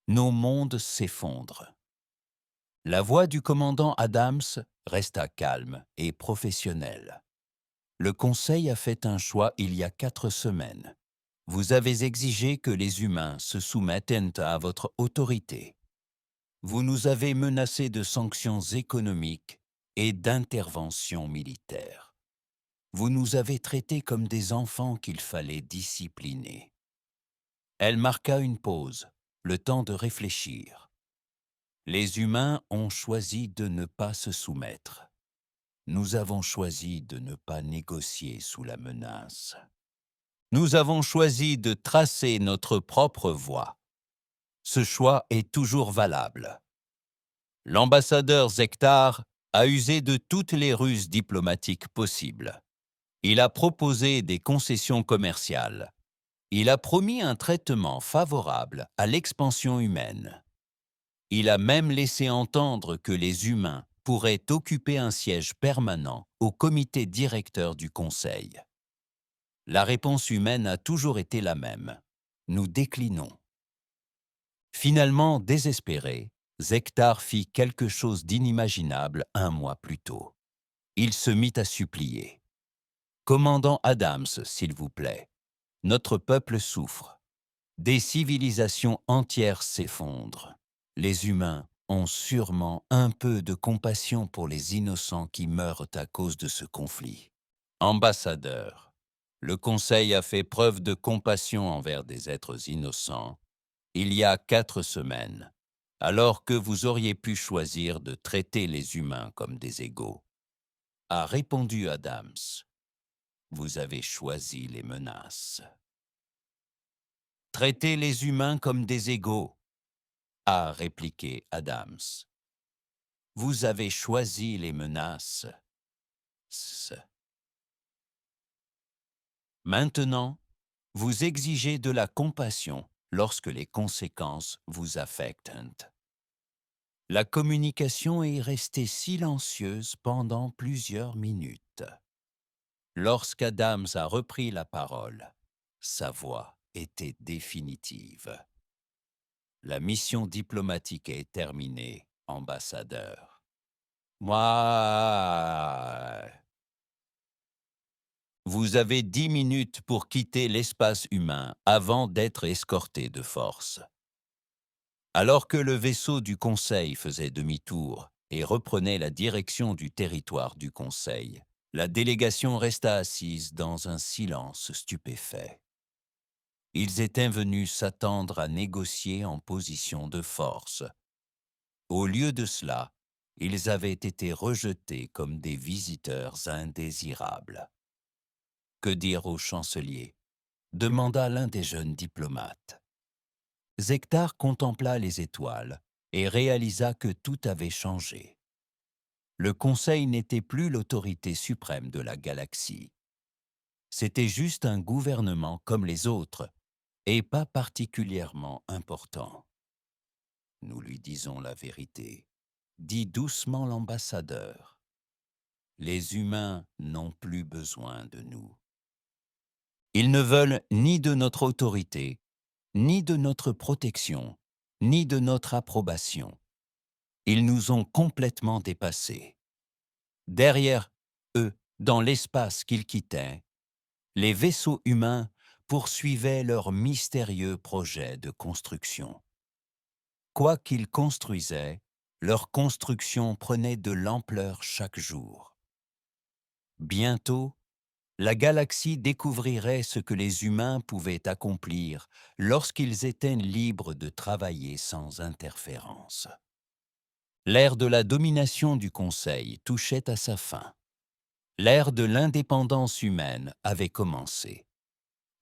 Nos mondes s'effondrent. La voix du commandant Adams resta calme et professionnelle. Le Conseil a fait un choix il y a 4 semaines. Vous avez exigé que les humains se soumettent à votre autorité. Vous nous avez menacés de sanctions économiques et d'interventions militaires. Vous nous avez traités comme des enfants qu'il fallait discipliner. Elle marqua une pause, le temps de réfléchir. Les humains ont choisi de ne pas se soumettre. Nous avons choisi de ne pas négocier sous la menace. Nous avons choisi de tracer notre propre voie. Ce choix est toujours valable. L'ambassadeur Zektar a usé de toutes les ruses diplomatiques possibles. Il a proposé des concessions commerciales. Il a promis un traitement favorable à l'expansion humaine. Il a même laissé entendre que les humains pourraient occuper un siège permanent au comité directeur du Conseil. La réponse humaine a toujours été la même. Nous déclinons. Finalement, désespéré, Zektar fit quelque chose d'inimaginable 1 mois plus tôt. Il se mit à supplier. « Commandant Adams, s'il vous plaît, notre peuple souffre. Des civilisations entières s'effondrent. Les humains ont sûrement un peu de compassion pour les innocents qui meurent à cause de ce conflit. Ambassadeur, le Conseil a fait preuve de compassion envers des êtres innocents il y a 4 semaines, alors que vous auriez pu choisir de traiter les humains comme des égaux. » A répondu Adams. Vous avez choisi les menaces. Traiter les humains comme des égaux, a répliqué Adams. Vous avez choisi les menaces. Maintenant, vous exigez de la compassion lorsque les conséquences vous affectent. La communication est restée silencieuse pendant plusieurs minutes. Lorsqu'Adams a repris la parole, sa voix était définitive. La mission diplomatique est terminée, ambassadeur. Moi, Vous avez 10 minutes pour quitter l'espace humain avant d'être escorté de force. » Alors que le vaisseau du Conseil faisait demi-tour et reprenait la direction du territoire du Conseil, la délégation resta assise dans un silence stupéfait. Ils étaient venus s'attendre à négocier en position de force. Au lieu de cela, ils avaient été rejetés comme des visiteurs indésirables. « Que dire au chancelier ?» demanda l'un des jeunes diplomates. Zektar contempla les étoiles et réalisa que tout avait changé. Le Conseil n'était plus l'autorité suprême de la galaxie. C'était juste un gouvernement comme les autres, et pas particulièrement important. « Nous lui disons la vérité », dit doucement l'ambassadeur. « Les humains n'ont plus besoin de nous. Ils ne veulent ni de notre autorité, ni de notre protection, ni de notre approbation. Ils nous ont complètement dépassés. » Derrière eux, dans l'espace qu'ils quittaient, les vaisseaux humains poursuivaient leur mystérieux projet de construction. Quoi qu'ils construisaient, leur construction prenait de l'ampleur chaque jour. Bientôt, la galaxie découvrirait ce que les humains pouvaient accomplir lorsqu'ils étaient libres de travailler sans interférence. L'ère de la domination du Conseil touchait à sa fin. L'ère de l'indépendance humaine avait commencé.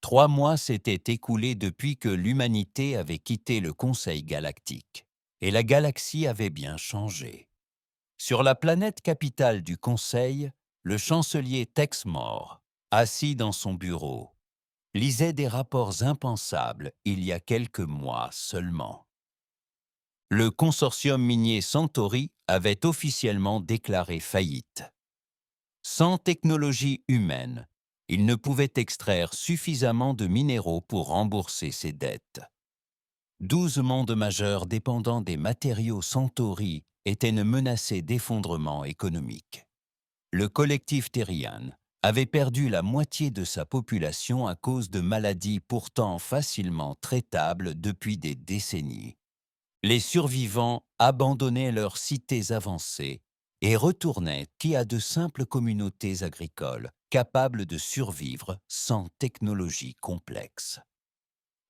3 mois s'étaient écoulés depuis que l'humanité avait quitté le Conseil galactique, et la galaxie avait bien changé. Sur la planète capitale du Conseil, le chancelier Texmore, assis dans son bureau, lisait des rapports impensables il y a quelques mois seulement. Le consortium minier Centauri avait officiellement déclaré faillite. Sans technologie humaine, il ne pouvait extraire suffisamment de minéraux pour rembourser ses dettes. 12 mondes majeurs dépendant des matériaux Centauri étaient menacés d'effondrement économique. Le collectif Terrian avait perdu la moitié de sa population à cause de maladies pourtant facilement traitables depuis des décennies. Les survivants abandonnaient leurs cités avancées et retournaient à de simples communautés agricoles capables de survivre sans technologie complexe.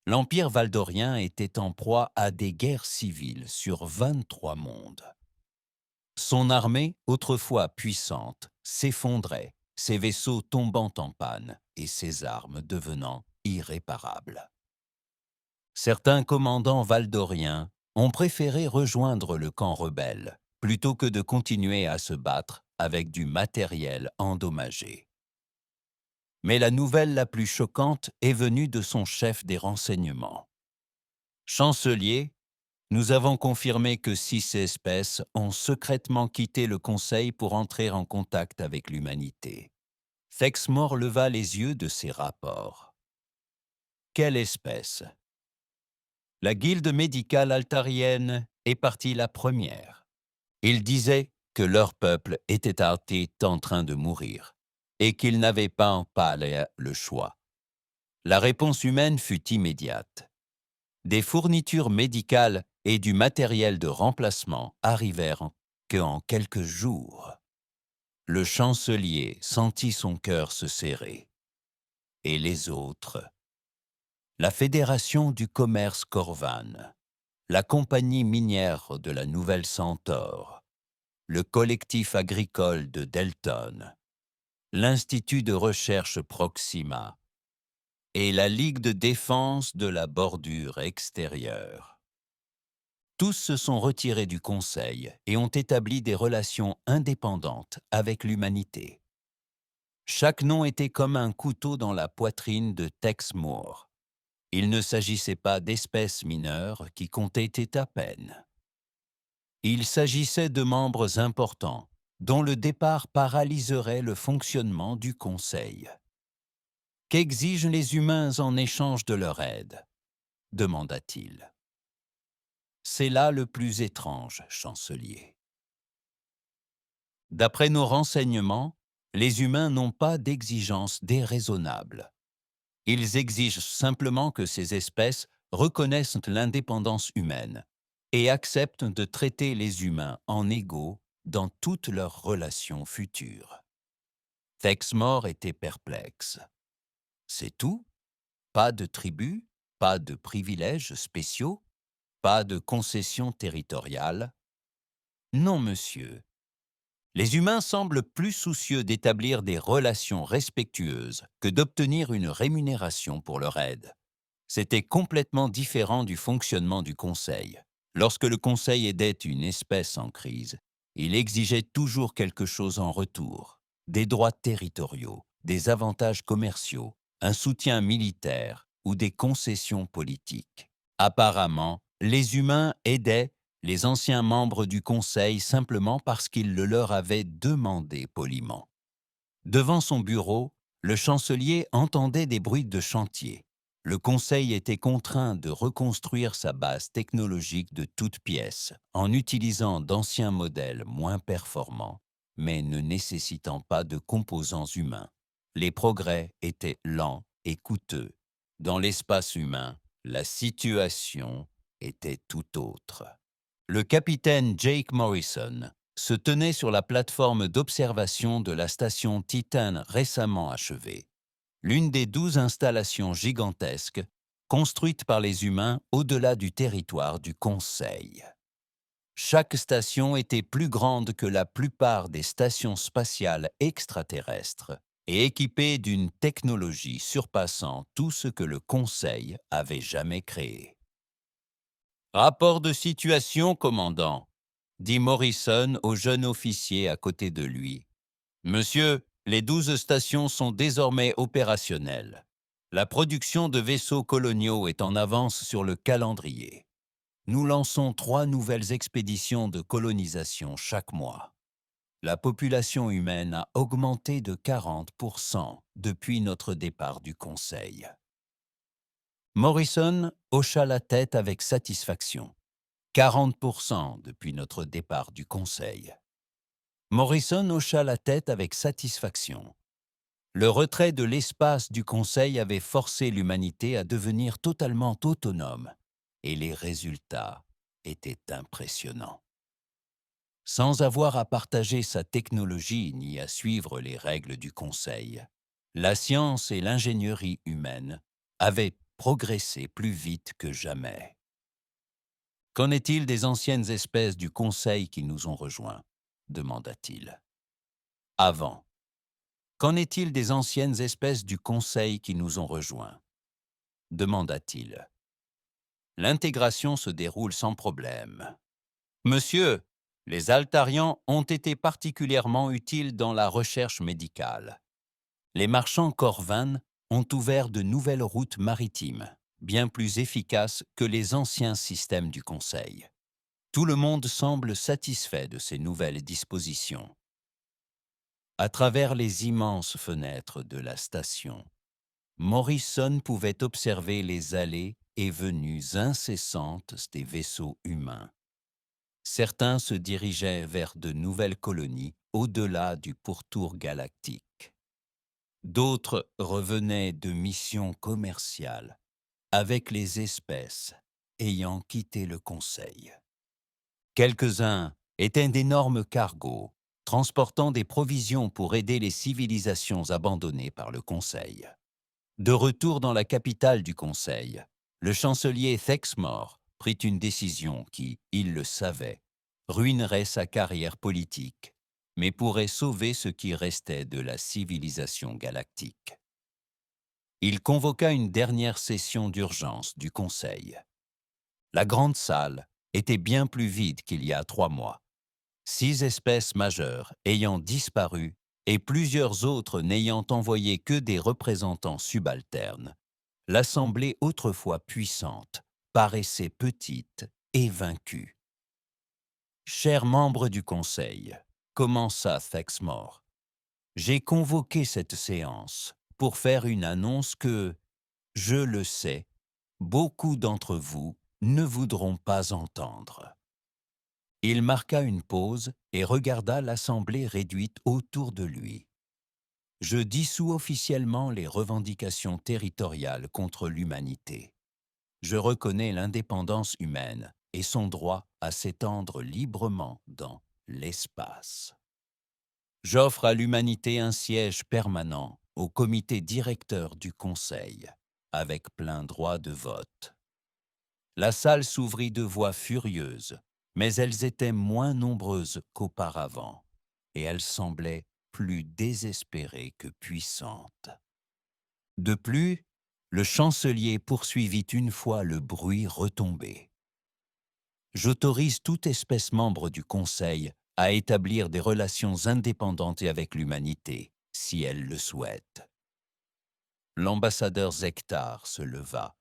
L'Empire valdorien était en proie à des guerres civiles sur 23 mondes. Son armée, autrefois puissante, s'effondrait, ses vaisseaux tombant en panne et ses armes devenant irréparables. Certains commandants valdoriens ont préféré rejoindre le camp rebelle plutôt que de continuer à se battre avec du matériel endommagé. Mais la nouvelle la plus choquante est venue de son chef des renseignements. « Chancelier, nous avons confirmé que 6 espèces ont secrètement quitté le Conseil pour entrer en contact avec l'humanité. » Texmore leva les yeux de ses rapports. « Quelle espèce ?» La guilde médicale altarienne est partie la première. Ils disaient que leur peuple était en train de mourir et qu'ils n'avaient pas le choix. La réponse humaine fut immédiate. Des fournitures médicales et du matériel de remplacement arrivèrent qu'en quelques jours. Le chancelier sentit son cœur se serrer. Et les autres? La Fédération du commerce Corvan, la compagnie minière de la Nouvelle Centaure, le collectif agricole de Delton, l'Institut de recherche Proxima et la Ligue de défense de la bordure extérieure. Tous se sont retirés du Conseil et ont établi des relations indépendantes avec l'humanité. Chaque nom était comme un couteau dans la poitrine de Texmore. Il ne s'agissait pas d'espèces mineures qui comptaient à peine. Il s'agissait de membres importants, dont le départ paralyserait le fonctionnement du Conseil. « Qu'exigent les humains en échange de leur aide ?» demanda-t-il. « C'est là le plus étrange, chancelier. D'après nos renseignements, Les humains n'ont pas d'exigences déraisonnables. Ils exigent simplement que ces espèces reconnaissent l'indépendance humaine et acceptent de traiter les humains en égaux dans toutes leurs relations futures. Thexmore était perplexe. C'est tout? Pas de tribu? Pas de privilèges spéciaux? Pas de concessions territoriales? Non, monsieur. Les humains semblent plus soucieux d'établir des relations respectueuses que d'obtenir une rémunération pour leur aide. C'était complètement différent du fonctionnement du Conseil. Lorsque le Conseil aidait une espèce en crise, il exigeait toujours quelque chose en retour, des droits territoriaux, des avantages commerciaux, un soutien militaire ou des concessions politiques. Apparemment, les humains aidaient les anciens membres du Conseil simplement parce qu'ils le leur avaient demandé poliment. Devant son bureau, le chancelier entendait des bruits de chantier. Le Conseil était contraint de reconstruire sa base technologique de toutes pièces en utilisant d'anciens modèles moins performants, mais ne nécessitant pas de composants humains. Les progrès étaient lents et coûteux. Dans l'espace humain, la situation était tout autre. Le capitaine Jake Morrison se tenait sur la plateforme d'observation de la station Titan récemment achevée, l'une des 12 installations gigantesques construites par les humains au-delà du territoire du Conseil. Chaque station était plus grande que la plupart des stations spatiales extraterrestres et équipée d'une technologie surpassant tout ce que le Conseil avait jamais créé. Rapport de situation, commandant, dit Morrison au jeune officier à côté de lui. Monsieur, les 12 stations sont désormais opérationnelles. La production de vaisseaux coloniaux est en avance sur le calendrier. Nous lançons 3 nouvelles expéditions de colonisation chaque mois. La population humaine a augmenté de 40% depuis notre départ du Conseil. Morrison hocha la tête avec satisfaction. 40% depuis notre départ du Conseil. Morrison hocha la tête avec satisfaction. Le retrait de l'espace du Conseil avait forcé l'humanité à devenir totalement autonome, et les résultats étaient impressionnants. Sans avoir à partager sa technologie ni à suivre les règles du Conseil, la science et l'ingénierie humaine avaient progressé plus vite que jamais. Qu'en est-il des anciennes espèces du Conseil qui nous ont rejoints ? Demanda-t-il. Avant. Qu'en est-il des anciennes espèces du Conseil qui nous ont rejoints ? Demanda-t-il. L'intégration se déroule sans problème. Monsieur, les Altarians ont été particulièrement utiles dans la recherche médicale. Les marchands Corvan ont ouvert de nouvelles routes maritimes, bien plus efficaces que les anciens systèmes du Conseil. Tout le monde semble satisfait de ces nouvelles dispositions. À travers les immenses fenêtres de la station, Morrison pouvait observer les allées et venues incessantes des vaisseaux humains. Certains se dirigeaient vers de nouvelles colonies au-delà du pourtour galactique. D'autres revenaient de missions commerciales avec les espèces ayant quitté le Conseil. Quelques-uns étaient d'énormes cargos, transportant des provisions pour aider les civilisations abandonnées par le Conseil. De retour dans la capitale du Conseil, le chancelier Thexmore prit une décision qui, il le savait, ruinerait sa carrière politique, mais pourrait sauver ce qui restait de la civilisation galactique. Il convoqua une dernière session d'urgence du Conseil. La grande salle était bien plus vide qu'il y a 3 mois. 6 espèces majeures ayant disparu et plusieurs autres n'ayant envoyé que des représentants subalternes, l'assemblée autrefois puissante paraissait petite et vaincue. Chers membres du Conseil, commença Thexmore, j'ai convoqué cette séance pour faire une annonce que, je le sais, beaucoup d'entre vous ne voudront pas entendre. Il marqua une pause et regarda l'assemblée réduite autour de lui. Je dissous officiellement les revendications territoriales contre l'humanité. Je reconnais l'indépendance humaine et son droit à s'étendre librement dans l'espace. J'offre à l'humanité un siège permanent au comité directeur du Conseil, avec plein droit de vote. La salle s'ouvrit de voix furieuses, mais elles étaient moins nombreuses qu'auparavant, et elles semblaient plus désespérées que puissantes. De plus, le chancelier poursuivit une fois le bruit retombé. J'autorise toute espèce membre du Conseil à établir des relations indépendantes avec l'humanité, si elle le souhaite. L'ambassadeur Zektar se leva,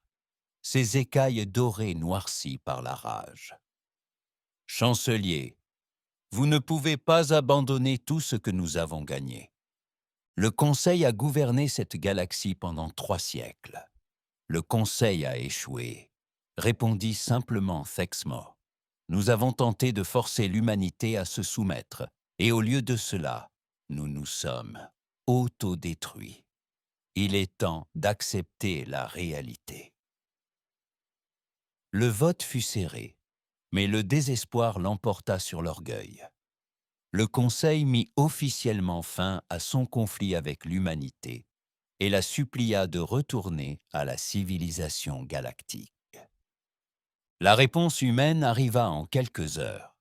ses écailles dorées noircies par la rage. Chancelier, vous ne pouvez pas abandonner tout ce que nous avons gagné. Le Conseil a gouverné cette galaxie pendant 3 siècles. Le Conseil a échoué, répondit simplement Thexmo. Nous avons tenté de forcer l'humanité à se soumettre, et au lieu de cela, nous nous sommes autodétruits. Il est temps d'accepter la réalité. Le vote fut serré, mais le désespoir l'emporta sur l'orgueil. Le Conseil mit officiellement fin à son conflit avec l'humanité et la supplia de retourner à la civilisation galactique. La réponse humaine arriva en quelques heures.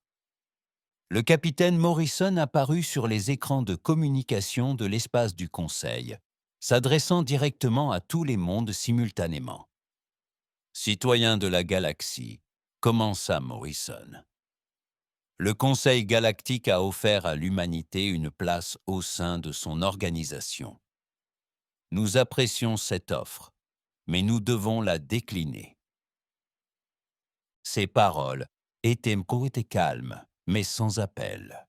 Le capitaine Morrison apparut sur les écrans de communication de l'espace du Conseil, s'adressant directement à tous les mondes simultanément. « Citoyens de la galaxie », commença Morrison. Le Conseil galactique a offert à l'humanité une place au sein de son organisation. Nous apprécions cette offre, mais nous devons la décliner. Ces paroles étaient courtes et calmes, mais sans appel.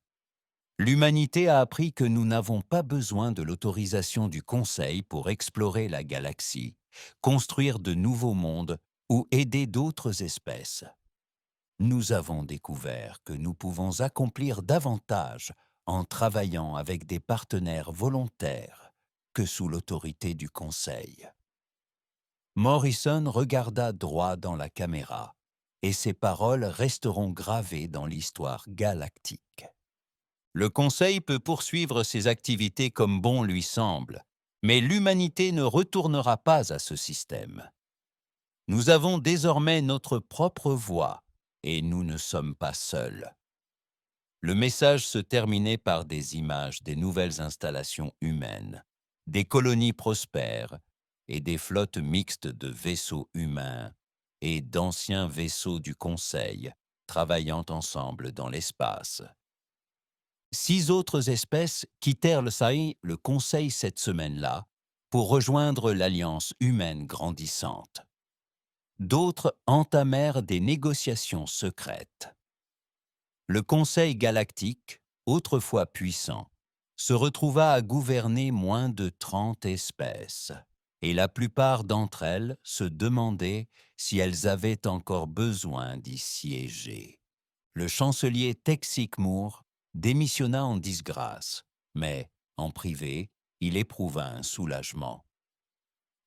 L'humanité a appris que nous n'avons pas besoin de l'autorisation du Conseil pour explorer la galaxie, construire de nouveaux mondes ou aider d'autres espèces. Nous avons découvert que nous pouvons accomplir davantage en travaillant avec des partenaires volontaires que sous l'autorité du Conseil. Morrison regarda droit dans la caméra, et ses paroles resteront gravées dans l'histoire galactique. Le Conseil peut poursuivre ses activités comme bon lui semble, mais l'humanité ne retournera pas à ce système. Nous avons désormais notre propre voix, et nous ne sommes pas seuls. Le message se terminait par des images des nouvelles installations humaines, des colonies prospères et des flottes mixtes de vaisseaux humains et d'anciens vaisseaux du Conseil travaillant ensemble dans l'espace. 6 autres espèces quittèrent le Conseil cette semaine-là pour rejoindre l'Alliance humaine grandissante. D'autres entamèrent des négociations secrètes. Le Conseil galactique, autrefois puissant, se retrouva à gouverner moins de 30 espèces, et la plupart d'entre elles se demandaient si elles avaient encore besoin d'y siéger. Le chancelier Texik Moore démissionna en disgrâce, mais, en privé, il éprouva un soulagement.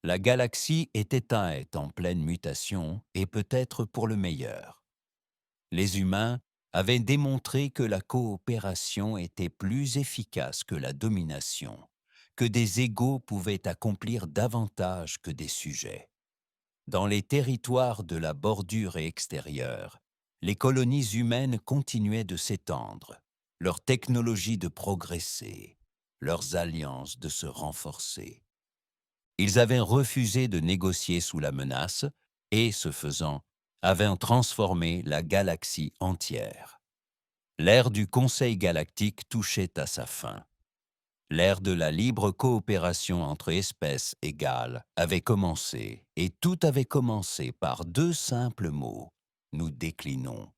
La galaxie était en pleine mutation et peut-être pour le meilleur. Les humains avaient démontré que la coopération était plus efficace que la domination, que des égaux pouvaient accomplir davantage que des sujets. Dans les territoires de la bordure extérieure, les colonies humaines continuaient de s'étendre, leur technologie de progresser, leurs alliances de se renforcer. Ils avaient refusé de négocier sous la menace et, ce faisant, avaient transformé la galaxie entière. L'ère du Conseil galactique touchait à sa fin. L'ère de la libre coopération entre espèces égales avait commencé, et tout avait commencé par 2 simples mots. Nous déclinons.